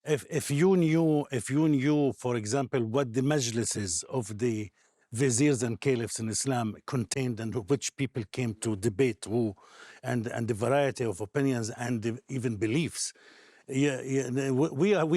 If you knew, for example, what the majlises of the viziers and caliphs in Islam contained, and which people came to debate who, and the variety of opinions and even beliefs. We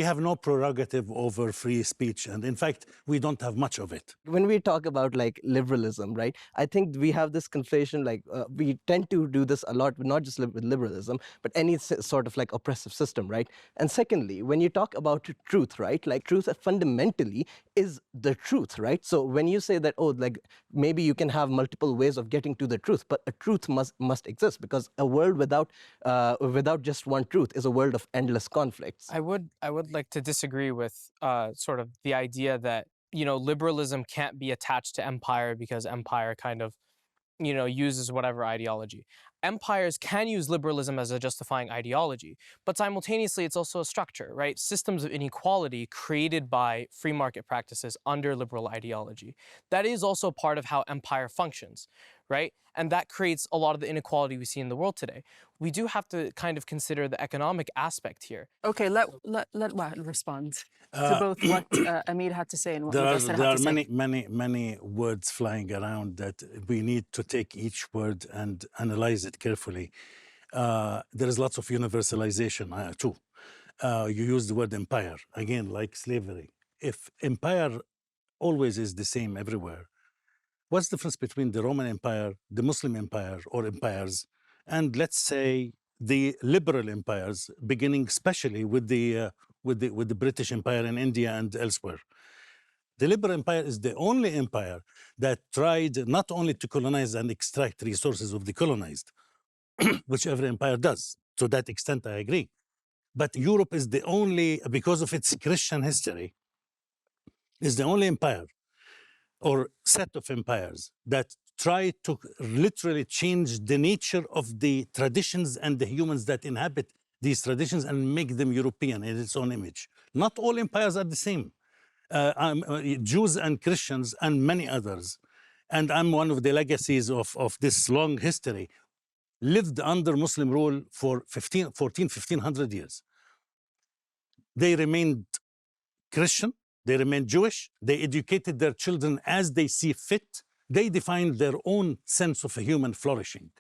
have no prerogative over free speech, and in fact, we don't have much of it. When we talk about like liberalism, right, I think we have this conflation, like we tend to do this a lot, not just with liberalism, but any sort of like oppressive system, right? And secondly, when you talk about truth, right, like truth fundamentally is the truth, right? So when you say that, oh, like maybe you can have multiple ways of getting to the truth, but a truth must exist, because a world without just one truth is a world of endless conflicts. I would like to disagree with sort of the idea that, you know, liberalism can't be attached to empire because empire kind of, you know, uses whatever ideology. Empires can use liberalism as a justifying ideology, but simultaneously it's also a structure, right? Systems of inequality created by free market practices under liberal ideology. That is also part of how empire functions, right? And that creates a lot of the inequality we see in the world today. We do have to kind of consider the economic aspect here. Okay, let Wael respond to both what Amir had to say and what Modesta had there to say. are many words flying around that we need to take each word and analyze it carefully. There is lots of universalization too. You use the word empire, again, like slavery. If empire always is the same everywhere, what's the difference between the Roman Empire, the Muslim Empire or empires, and let's say the liberal empires, beginning especially with the British Empire in India and elsewhere? The liberal empire is the only empire that tried not only to colonize and extract resources of the colonized, which every empire does. To that extent, I agree. But Europe is the only, because of its Christian history, is the only empire or set of empires that try to literally change the nature of the traditions and the humans that inhabit these traditions and make them European in its own image. Not all empires are the same. Jews and Christians and many others, and I'm one of the legacies of this long history, lived under Muslim rule for 1500 years. They remained Christian, they remained Jewish, they educated their children as they see fit, they defined their own sense of a human flourishing.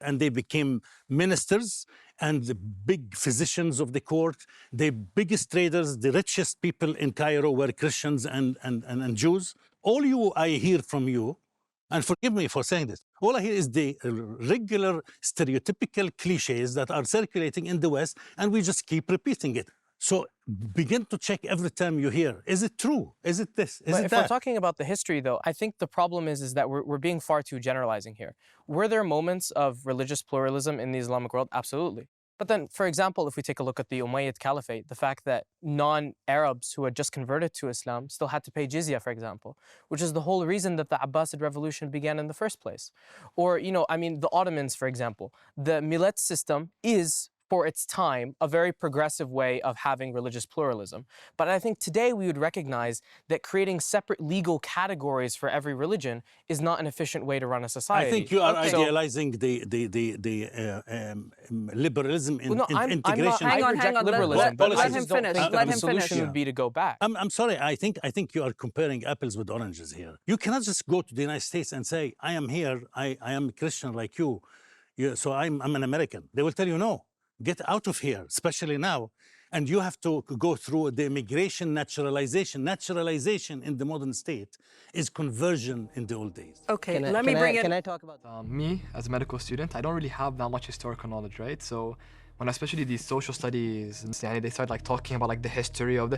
And they became ministers and the big physicians of the court. The biggest traders, the richest people in Cairo were Christians and Jews. All I hear from you, and forgive me for saying this, all I hear is the regular stereotypical cliches that are circulating in the West, and we just keep repeating it. So begin to check every time you hear, is it true? Is it this? Is it if that? we're talking about the history, though, I think the problem is that we're being far too generalizing here. Were there moments of religious pluralism in the Islamic world? Absolutely. But then, for example, if we take a look at the Umayyad Caliphate, the fact that non-Arabs who had just converted to Islam still had to pay jizya, for example, which is the whole reason that the Abbasid revolution began in the first place. Or, you know, I mean, the Ottomans, for example, the millet system is for its time, a very progressive way of having religious pluralism. But I think today we would recognize that creating separate legal categories for every religion is not an efficient way to run a society. I think you are So- idealizing liberalism in, Well, no, in I'm integration. not, I reject liberalism, but I just don't think that the solution would be to go back. I'm sorry. I think you are comparing apples with oranges here. You cannot just go to the United States and say, I am here, I am a Christian like you, so I'm an American. They will tell you, no, get out of here, especially now. And you have to go through the immigration naturalization. Naturalization in the modern state is conversion in the old days. Okay, Can I talk about Me, as a medical student, I don't really have that much historical knowledge, right? So when especially these social studies, and they start like talking about like the history of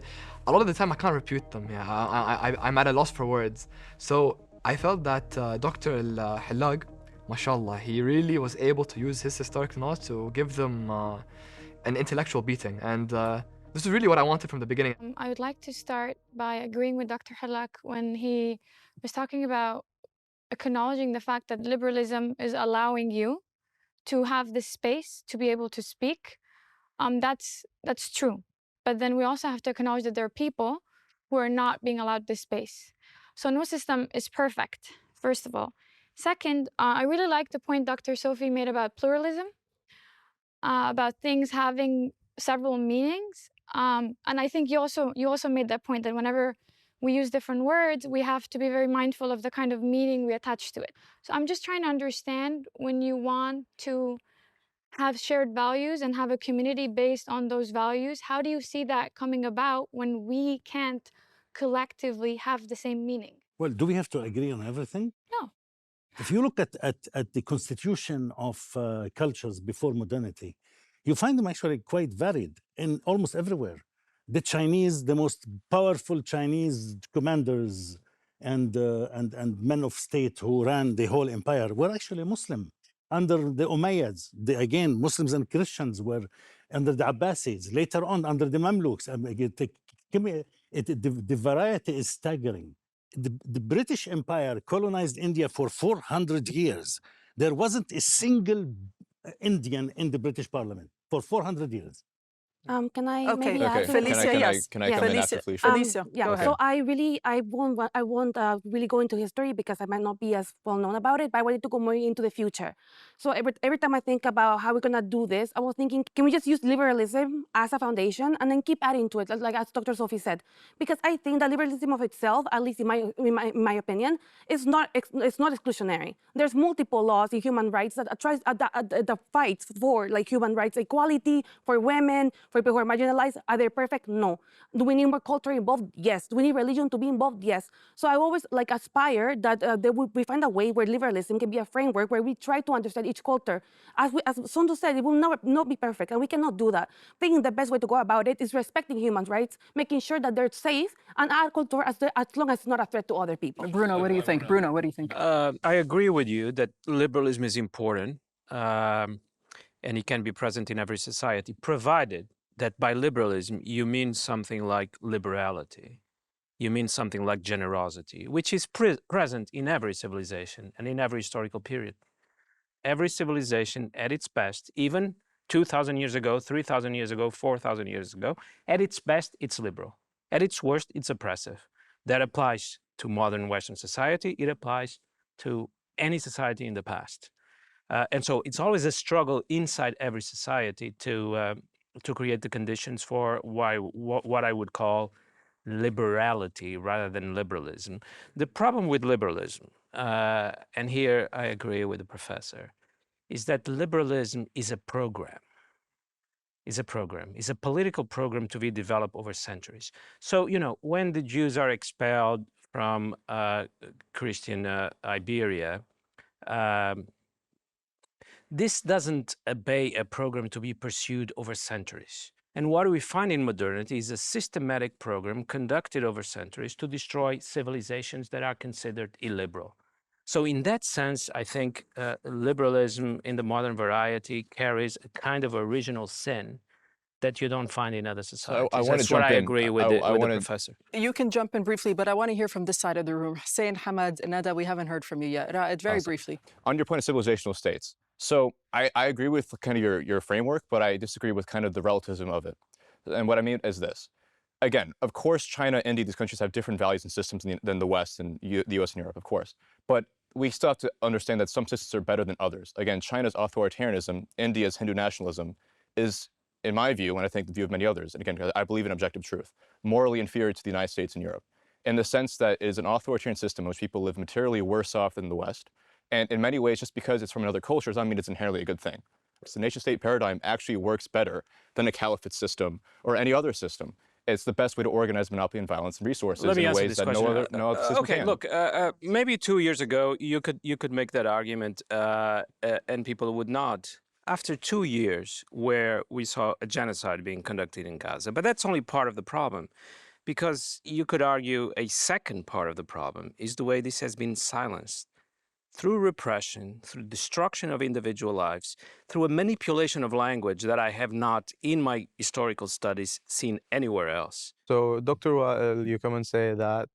a lot of the time I can't repute them. Yeah, I'm at a loss for words. So I felt that Dr. Hallaq, mashallah, he really was able to use his historical knowledge to give them an intellectual beating. And this is really what I wanted from the beginning. I would like to start by agreeing with Dr. Hallaq when he was talking about acknowledging the fact that liberalism is allowing you to have this space to be able to speak. That's true. But then we also have to acknowledge that there are people who are not being allowed this space. So no system is perfect, first of all. Second, I really like the point Dr. Sophie made about pluralism, about things having several meanings. And I think you also made that point that whenever we use different words, we have to be very mindful of the kind of meaning we attach to it. So I'm just trying to understand, when you want to have shared values and have a community based on those values, how do you see that coming about when we can't collectively have the same meaning? Well, do we have to agree on everything? No. If you look at the constitution of cultures before modernity, you find them actually quite varied in almost everywhere. The Chinese, the most powerful Chinese commanders and men of state who ran the whole empire were actually Muslim. Under the Umayyads, again, Muslims and Christians were under the Abbasids. Later on, under the Mamluks, the variety is staggering. The British Empire colonized India for 400 years. There wasn't a single Indian in the British Parliament for 400 years. Can I Okay. maybe add to Felicia, that? yes. Can I come in after Felicia? Felicia, Yeah. go ahead. So I won't really go into history because I might not be as well known about it. But I wanted to go more into the future. So every time I think about how we're gonna do this, I was thinking, can we just use liberalism as a foundation and then keep adding to it, like as Dr. Sophie said? Because I think that liberalism of itself, at least in my opinion, is not exclusionary. There's multiple laws in human rights that fights for like human rights equality for women, for people who are marginalized. Are they perfect? No. Do we need more culture involved? Yes. Do we need religion to be involved? Yes. So I always like aspire that we find a way where liberalism can be a framework where we try to understand each culture. As Sundu said, it will not be perfect, and we cannot do that. I think the best way to go about it is respecting human rights, making sure that they're safe, and our culture as long as it's not a threat to other people. Bruno, what do you think? Bruno, what do you think? I agree with you that liberalism is important, and it can be present in every society, provided that by liberalism you mean something like liberality, you mean something like generosity, which is present in every civilization and in every historical period. Every civilization at its best, even 2,000 years ago, 3,000 years ago, 4,000 years ago, at its best, it's liberal. At its worst, it's oppressive. That applies to modern Western society. It applies to any society in the past. And so it's always a struggle inside every society to create the conditions for what I would call liberality rather than liberalism. The problem with liberalism, and here I agree with the professor, is that liberalism is a program. Is a political program to be developed over centuries. So, when the Jews are expelled from Christian Iberia, this doesn't obey a program to be pursued over centuries. And what we find in modernity is a systematic program conducted over centuries to destroy civilizations that are considered illiberal. So in that sense, I think liberalism in the modern variety carries a kind of original sin that you don't find in other societies. That's what I agree with the professor. You can jump in briefly, but I want to hear from this side of the room. Hussein, Hamad, Nada, we haven't heard from you yet. Ra'ed, very briefly. On your point of civilizational states, So I agree with kind of your framework, but I disagree with kind of the relativism of it. And what I mean is this. Again, of course, China, India, these countries have different values and systems than the West and the US and Europe, of course. But we still have to understand that some systems are better than others. Again, China's authoritarianism, India's Hindu nationalism is, in my view, and I think the view of many others, and again, I believe in objective truth, morally inferior to the United States and Europe, in the sense that it is an authoritarian system in which people live materially worse off than the West. And in many ways, just because it's from another culture doesn't mean it's inherently a good thing. The nation-state paradigm actually works better than a caliphate system or any other system. It's the best way to organize monopoly and violence and resources Let me in answer ways this that question. no other system okay, can. look, maybe 2 years ago you could make that argument, and people would not. After 2 years, where we saw a genocide being conducted in Gaza, but that's only part of the problem, because you could argue a second part of the problem is the way this has been silenced. Through repression, through destruction of individual lives, through a manipulation of language that I have not, in my historical studies, seen anywhere else. So, Dr. Wael, you come and say that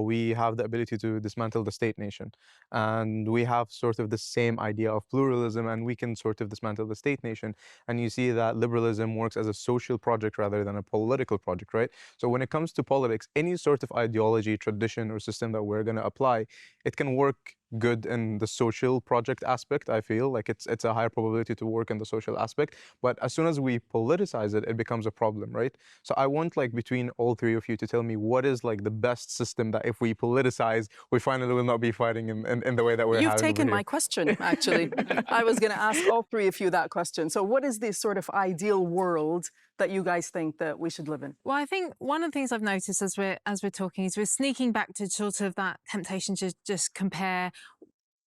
we have the ability to dismantle the state nation, and we have sort of the same idea of pluralism, and we can sort of dismantle the state nation. And you see that liberalism works as a social project rather than a political project, right? So when it comes to politics, any sort of ideology, tradition, or system that we're going to apply, it can work good in the social project aspect. I feel like it's a higher probability to work in the social aspect, but as soon as we politicize it, it becomes a problem, right? So I want, like, between all three of you to tell me what is like the best system that if we politicize, we finally will not be fighting in the way that we're You've having taken over my here. question, actually. I was going to ask all three of you that question. So what is the sort of ideal world that you guys think that we should live in? Well, I think one of the things I've noticed as we're talking is we're sneaking back to sort of that temptation to just compare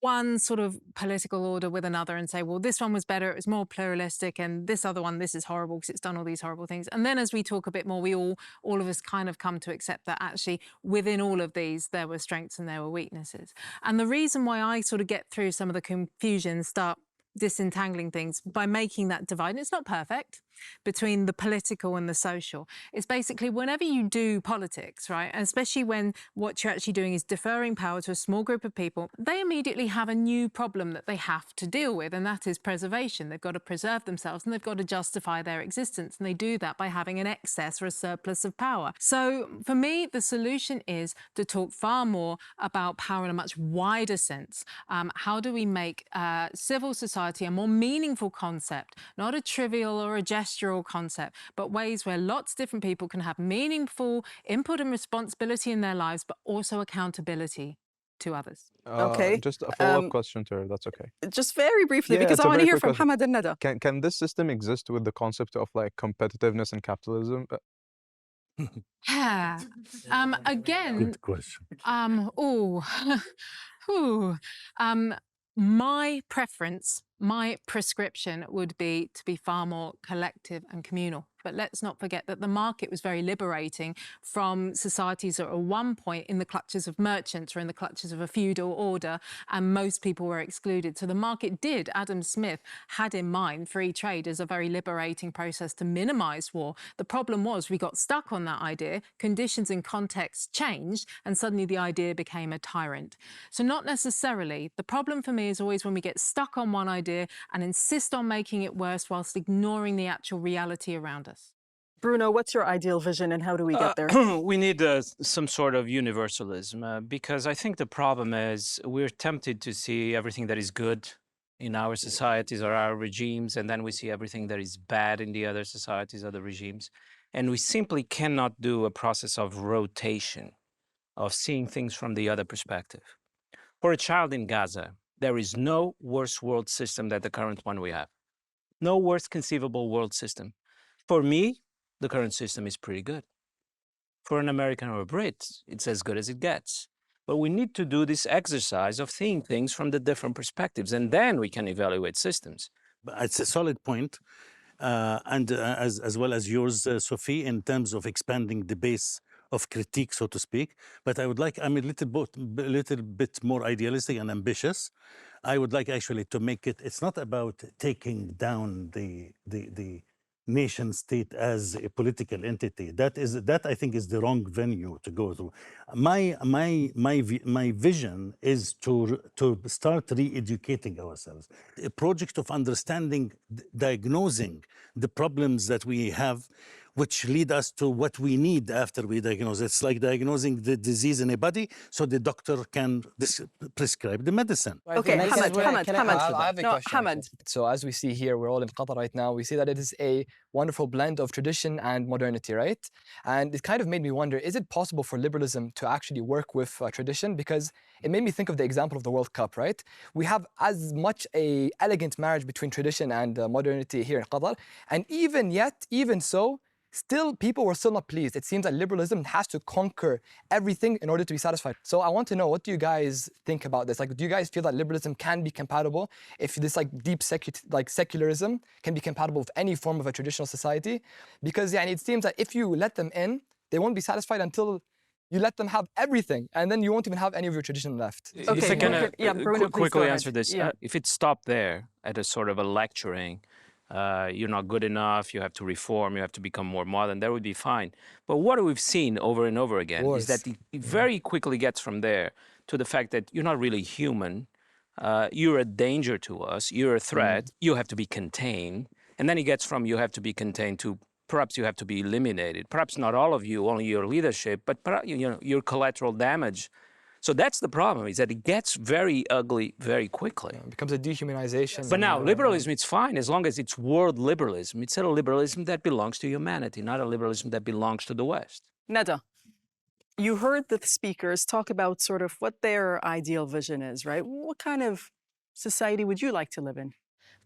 one sort of political order with another and say, well, this one was better, it was more pluralistic, and this other one, this is horrible because it's done all these horrible things. And then as we talk a bit more, we all of us kind of come to accept that actually within all of these, there were strengths and there were weaknesses. And the reason why I sort of get through some of the confusion, start disentangling things by making that divide, and it's not perfect, between the political and the social. It's basically whenever you do politics, right, and especially when what you're actually doing is deferring power to a small group of people, they immediately have a new problem that they have to deal with, and that is preservation. They've got to preserve themselves and they've got to justify their existence, and they do that by having an excess or a surplus of power. So for me, the solution is to talk far more about power in a much wider sense. How do we make civil society a more meaningful concept, not a trivial or a gestural concept, but ways where lots of different people can have meaningful input and responsibility in their lives, but also accountability to others. Okay. Just a follow-up question to her, that's okay. Just very briefly, Yeah, because it's I a want to very hear quick from question. Hamad and Nada. Can this system exist with the concept of like competitiveness and capitalism? Yeah. Again, Good question. My preference, my prescription would be to be far more collective and communal. But let's not forget that the market was very liberating from societies that were at one point in the clutches of merchants or in the clutches of a feudal order, and most people were excluded. So the market did, Adam Smith had in mind free trade as a very liberating process to minimize war. The problem was we got stuck on that idea, conditions and contexts changed, and suddenly the idea became a tyrant. So not necessarily. The problem for me is always when we get stuck on one idea and insist on making it worse whilst ignoring the actual reality around us. Bruno, what's your ideal vision and how do we get there? We need some sort of universalism because I think the problem is we're tempted to see everything that is good in our societies or our regimes, and then we see everything that is bad in the other societies, other regimes. And we simply cannot do a process of rotation, of seeing things from the other perspective. For a child in Gaza, there is no worse world system than the current one we have. No worst conceivable world system. For me, the current system is pretty good. For an American or a Brit, it's as good as it gets. But we need to do this exercise of seeing things from the different perspectives, and then we can evaluate systems. It's a solid point, and as well as yours, Sophie, in terms of expanding the base of critique, so to speak. But I would like, I'm a little bit more idealistic and ambitious. I would like actually to make it, it's not about taking down the nation state as a political entity. That I think is the wrong venue to go to. My vision is to start re-educating ourselves. A project of understanding, diagnosing the problems that we have, which lead us to what we need after we diagnose. It's like diagnosing the disease in a body so the doctor can prescribe the medicine. Okay, Hamad. I have a question. So as we see here, we're all in Qatar right now. We see that it is a wonderful blend of tradition and modernity, right? And it kind of made me wonder, is it possible for liberalism to actually work with tradition? Because it made me think of the example of the World Cup, right? We have as much a elegant marriage between tradition and modernity here in Qatar. And even so, still, people were still not pleased. It seems that liberalism has to conquer everything in order to be satisfied. So I want to know, what do you guys think about this? Like, do you guys feel that liberalism can be compatible, if this like deep secularism can be compatible with any form of a traditional society? Because it seems that if you let them in, they won't be satisfied until you let them have everything, and then you won't even have any of your tradition left. Okay, Bruno, quickly answer this. If it stopped there at a sort of a lecturing, you're not good enough, you have to reform, you have to become more modern, that would be fine. But what we've seen over and over again is that it very quickly gets from there to the fact that you're not really human, you're a danger to us, you're a threat, you have to be contained. And then it gets from you have to be contained to perhaps you have to be eliminated. Perhaps not all of you, only your leadership, but your collateral damage. So that's the problem, is that it gets very ugly very quickly. It becomes a dehumanization. But now, liberalism, it's fine as long as it's world liberalism. It's a liberalism that belongs to humanity, not a liberalism that belongs to the West. Nada, you heard the speakers talk about sort of what their ideal vision is, right? What kind of society would you like to live in?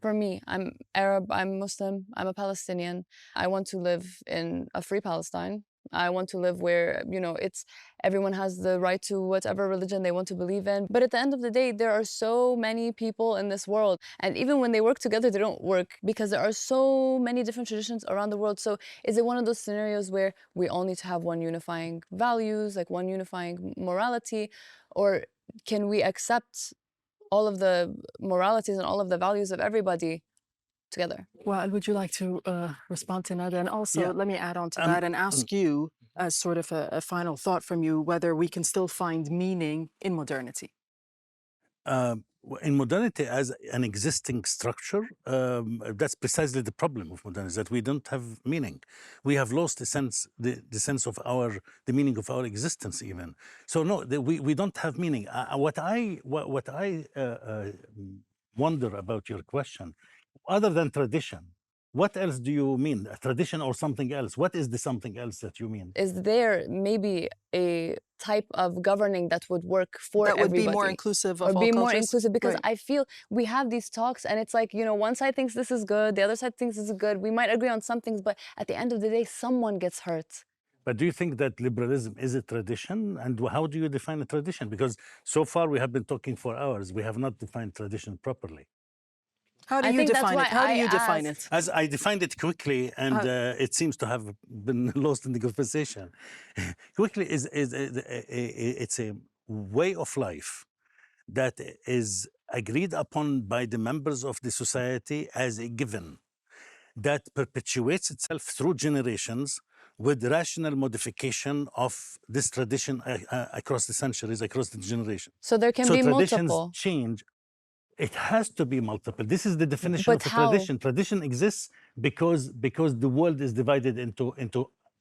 For me, I'm Arab, I'm Muslim, I'm a Palestinian. I want to live in a free Palestine. I want to live where, it's everyone has the right to whatever religion they want to believe in. But at the end of the day, there are so many people in this world. And even when they work together, they don't work because there are so many different traditions around the world. So is it one of those scenarios where we all need to have one unifying values, like one unifying morality? Or can we accept all of the moralities and all of the values of everybody together? Well, would you like to respond to Nada? And also, let me add on to that and ask you, as sort of a final thought from you, whether we can still find meaning in modernity. In modernity as an existing structure, that's precisely the problem of modernity, that we don't have meaning. We have lost the sense of the meaning of our existence even. So no, we don't have meaning. What I wonder about your question, other than tradition, what else do you mean? A tradition or something else? What is the something else that you mean? Is there maybe a type of governing that would work for everybody? That would be more inclusive of all cultures? Or be more inclusive, because I feel we have these talks and it's like, one side thinks this is good, the other side thinks this is good. We might agree on some things, but at the end of the day, someone gets hurt. But do you think that liberalism is a tradition? And how do you define a tradition? Because so far we have been talking for hours. We have not defined tradition properly. How do you define it? How do you define it? As I defined it quickly, and it seems to have been lost in the conversation. Quickly it's a way of life that is agreed upon by the members of the society as a given, that perpetuates itself through generations with rational modification of this tradition across the centuries, across the generations. So there can be traditions multiple. Change. It has to be multiple. This is the definition of a tradition. Tradition exists because the world is divided into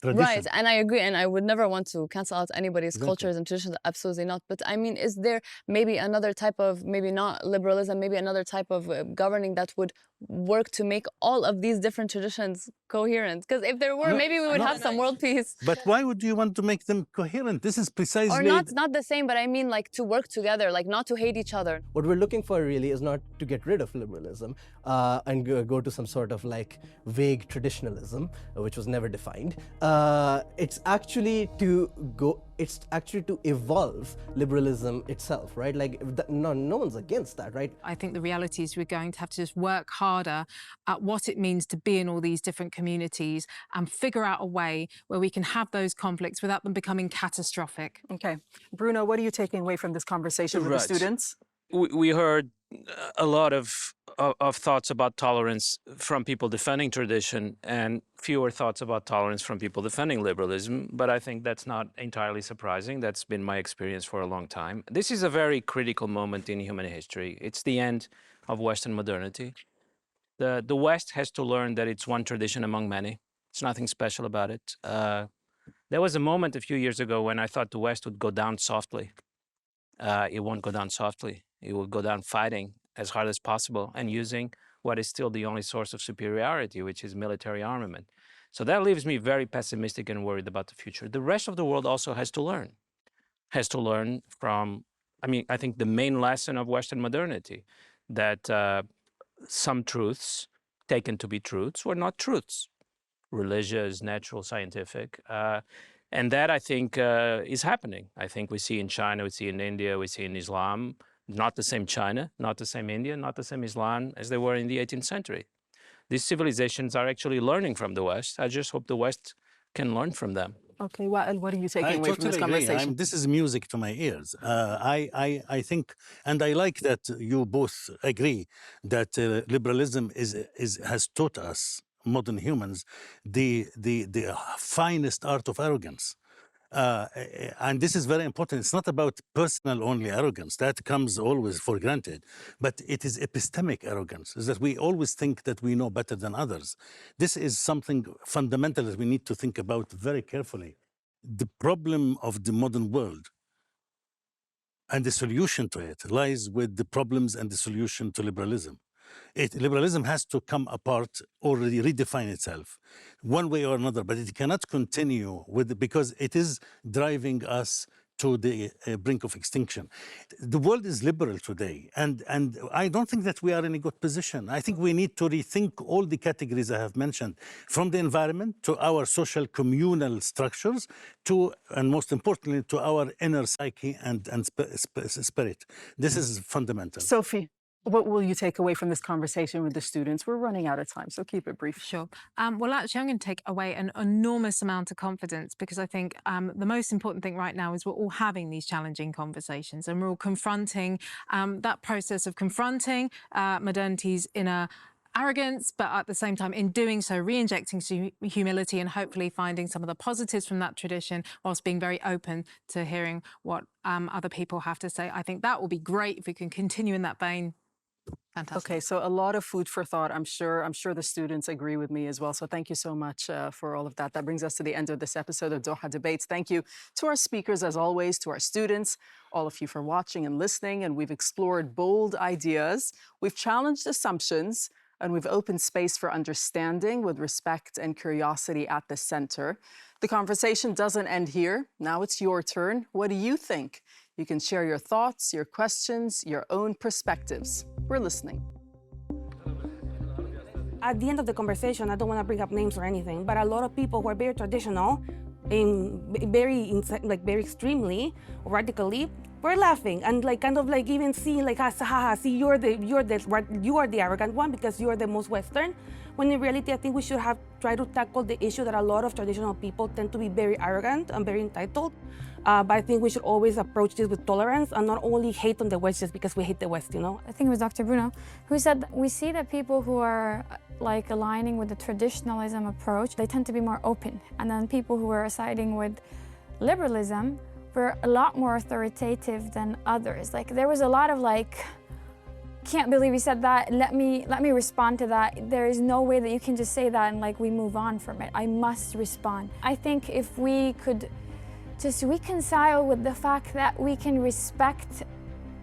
tradition. Right, and I agree, and I would never want to cancel out anybody's cultures and traditions, absolutely not. But I mean, is there maybe another type of, maybe not liberalism, maybe another type of governing that would work to make all of these different traditions coherent? Because if there were, maybe we would have some world peace. But why would you want to make them coherent? This is precisely... Or not the same, but I mean like to work together, like not to hate each other. What we're looking for really is not to get rid of liberalism and go to some sort of like vague traditionalism, which was never defined. It's actually to evolve liberalism itself, right? Like no one's against that, right? I think the reality is we're going to have to just work harder at what it means to be in all these different communities and figure out a way where we can have those conflicts without them becoming catastrophic. Okay. Bruno, what are you taking away from this conversation with the students? We heard a lot of thoughts about tolerance from people defending tradition and fewer thoughts about tolerance from people defending liberalism. But I think that's not entirely surprising. That's been my experience for a long time. This is a very critical moment in human history. It's the end of Western modernity. The West has to learn that it's one tradition among many. It's nothing special about it. There was a moment a few years ago when I thought the West would go down softly. It won't go down softly. It will go down fighting as hard as possible and using what is still the only source of superiority, which is military armament. So that leaves me very pessimistic and worried about the future. The rest of the world also has to learn from, I think the main lesson of Western modernity, that some truths taken to be truths were not truths. Religious, natural, scientific. And that, I think, is happening. I think we see in China, we see in India, we see in Islam, not the same China, not the same India, not the same Islam as they were in the 18th century. These civilizations are actually learning from the West. I just hope the West can learn from them. Okay, Wael, what are you taking away from this conversation? This is music to my ears. I think, and I like that you both agree that liberalism has taught us, modern humans, the finest art of arrogance. And this is very important. It's not about personal only arrogance. That comes always for granted. But it is epistemic arrogance, is that we always think that we know better than others. This is something fundamental that we need to think about very carefully. The problem of the modern world and the solution to it lies with the problems and the solution to liberalism. Liberalism has to come apart or redefine itself one way or another, but it cannot continue because it is driving us to the brink of extinction. The world is liberal today, and I don't think that we are in a good position. I think we need to rethink all the categories I have mentioned, from the environment to our social communal structures to, and most importantly, to our inner psyche and spirit. This is fundamental. Sophie, what will you take away from this conversation with the students? We're running out of time, so keep it brief. Sure. Well, actually, I'm going to take away an enormous amount of confidence, because I think the most important thing right now is we're all having these challenging conversations, and we're all confronting that process of confronting modernity's inner arrogance, but at the same time, in doing so, re-injecting humility and hopefully finding some of the positives from that tradition, whilst being very open to hearing what other people have to say. I think that will be great if we can continue in that vein. Fantastic. Okay, so a lot of food for thought. I'm sure the students agree with me as well. So thank you so much for all of that. That brings us to the end of this episode of Doha Debates. Thank you to our speakers, as always, to our students, all of you for watching and listening. And we've explored bold ideas. We've challenged assumptions, and we've opened space for understanding with respect and curiosity at the center. The conversation doesn't end here. Now it's your turn. What do you think? You can share your thoughts, your questions, your own perspectives. We're listening. At the end of the conversation, I don't want to bring up names or anything, but a lot of people who are very traditional, very extremely, radically, were laughing and even seeing see you are the arrogant one because you are the most Western. When in reality, I think we should have tried to tackle the issue that a lot of traditional people tend to be very arrogant and very entitled. But I think we should always approach this with tolerance and not only hate on the West just because we hate the West, you know? I think it was Dr. Bruno who said that we see that people who are aligning with the traditionalism approach, they tend to be more open. And then people who are siding with liberalism were a lot more authoritative than others. There was a lot of can't believe you said that, let me respond to that. There is no way that you can just say that and we move on from it. I must respond. I think if we could just reconcile with the fact that we can respect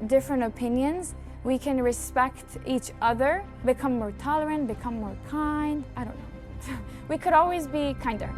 different opinions, we can respect each other, become more tolerant, become more kind, I don't know. We could always be kinder.